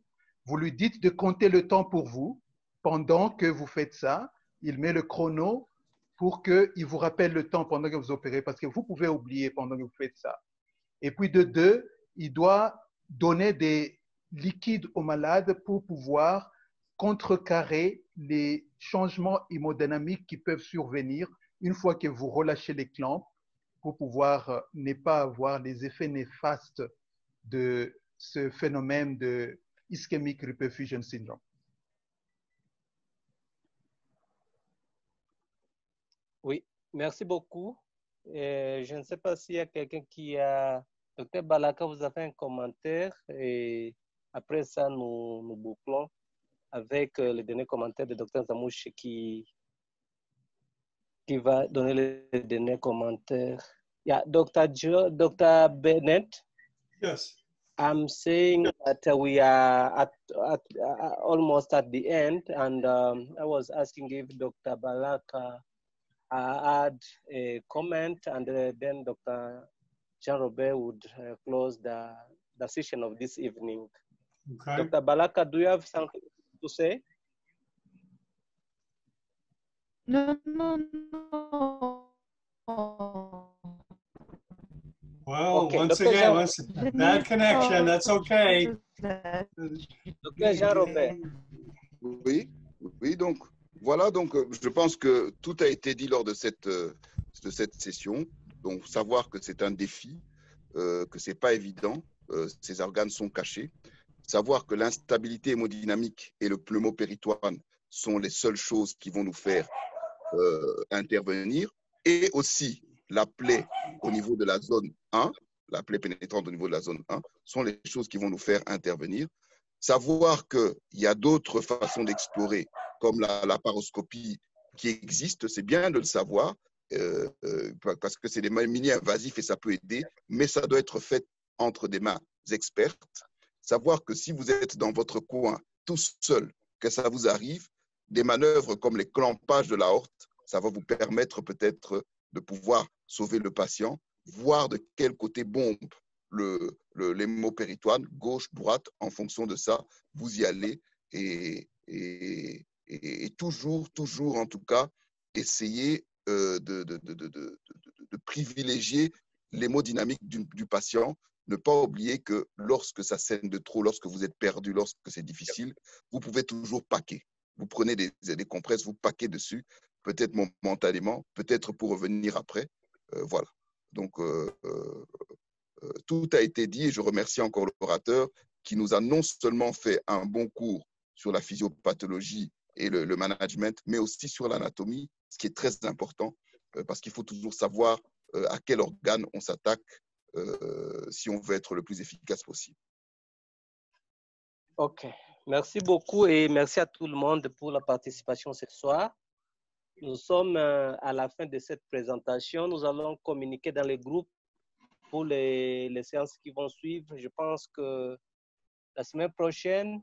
Vous lui dites de compter le temps pour vous. Pendant que vous faites ça, il met le chrono pour qu'il vous rappelle le temps pendant que vous opérez, parce que vous pouvez oublier pendant que vous faites ça. Et puis de deux, il doit donner des liquides au malade pour pouvoir contrecarrer les changements hémodynamiques qui peuvent survenir une fois que vous relâchez les clampes pour pouvoir ne pas avoir les effets néfastes de ce phénomène de ischemic reperfusion syndrome. Oui, merci beaucoup. Je ne sais pas s'il y a quelqu'un qui a... Dr Balaka, vous avez un commentaire et après ça, nous bouclons avec le dernier commentaire de Dr Zamouche qui va donner le dernier commentaire. Yeah, Dr. Bennett. Yes. I'm saying that we are almost at the end, and I was asking if Dr. Balaka add a comment, and then Dr. Jean-Robert would close the session of this evening. Okay. Dr. Balaka, do you have something to say? No. Well, Okay, once Dr. again, bad connection, that's okay. Dr. Jean-Robert. Oui, donc voilà, donc je pense que tout a été dit lors de cette session. Donc savoir que c'est un défi, que c'est pas évident, ces organes sont cachés. Savoir que l'instabilité hémodynamique et le pneumopéritoine sont les seules choses qui vont nous faire intervenir, et aussi la plaie au niveau de la zone 1, la plaie pénétrante au niveau de la zone 1, sont les choses qui vont nous faire intervenir. Savoir qu'il y a d'autres façons d'explorer, comme la laparoscopie qui existe, c'est bien de le savoir, parce que c'est des mini-invasifs et ça peut aider, mais ça doit être fait entre des mains expertes. Savoir que si vous êtes dans votre coin tout seul, que ça vous arrive, des manœuvres comme les clampages de l'aorte, ça va vous permettre peut-être de pouvoir sauver le patient, voir de quel côté bombe l'hémopéritoine, gauche, droite, en fonction de ça, vous y allez et toujours, en tout cas, essayer de privilégier l'hémodynamique du patient. Ne pas oublier que lorsque ça saigne de trop, lorsque vous êtes perdu, lorsque c'est difficile, vous pouvez toujours paquer. Vous prenez des compresses, vous paquez dessus, peut-être momentanément, peut-être pour revenir après. Voilà. Donc, tout a été dit et je remercie encore l'orateur qui nous a non seulement fait un bon cours sur la physiopathologie et le management, mais aussi sur l'anatomie, ce qui est très important parce qu'il faut toujours savoir à quel organe on s'attaque si on veut être le plus efficace possible. OK. Merci beaucoup et merci à tout le monde pour la participation ce soir. Nous sommes à la fin de cette présentation. Nous allons communiquer dans les groupes pour les séances qui vont suivre. Je pense que la semaine prochaine,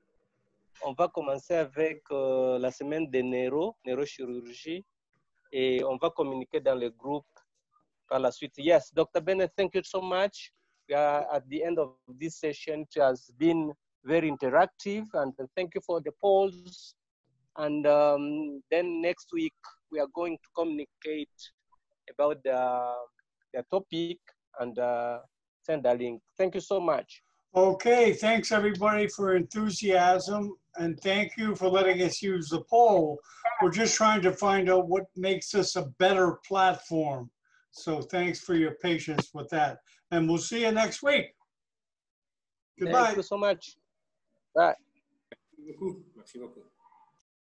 on va commencer avec la semaine de neurochirurgie, et on va communiquer dans les groupes par la suite. Yes, Dr. Bennett, thank you so much. We are at the end of this session. It has been very interactive, and thank you for the polls. And then next week, we are going to communicate about the topic and send a link. Thank you so much. Okay, thanks everybody for enthusiasm, and thank you for letting us use the poll. We're just trying to find out what makes this a better platform. So thanks for your patience with that. And we'll see you next week. Goodbye. Thank you so much. Bye. Merci beaucoup. Merci beaucoup.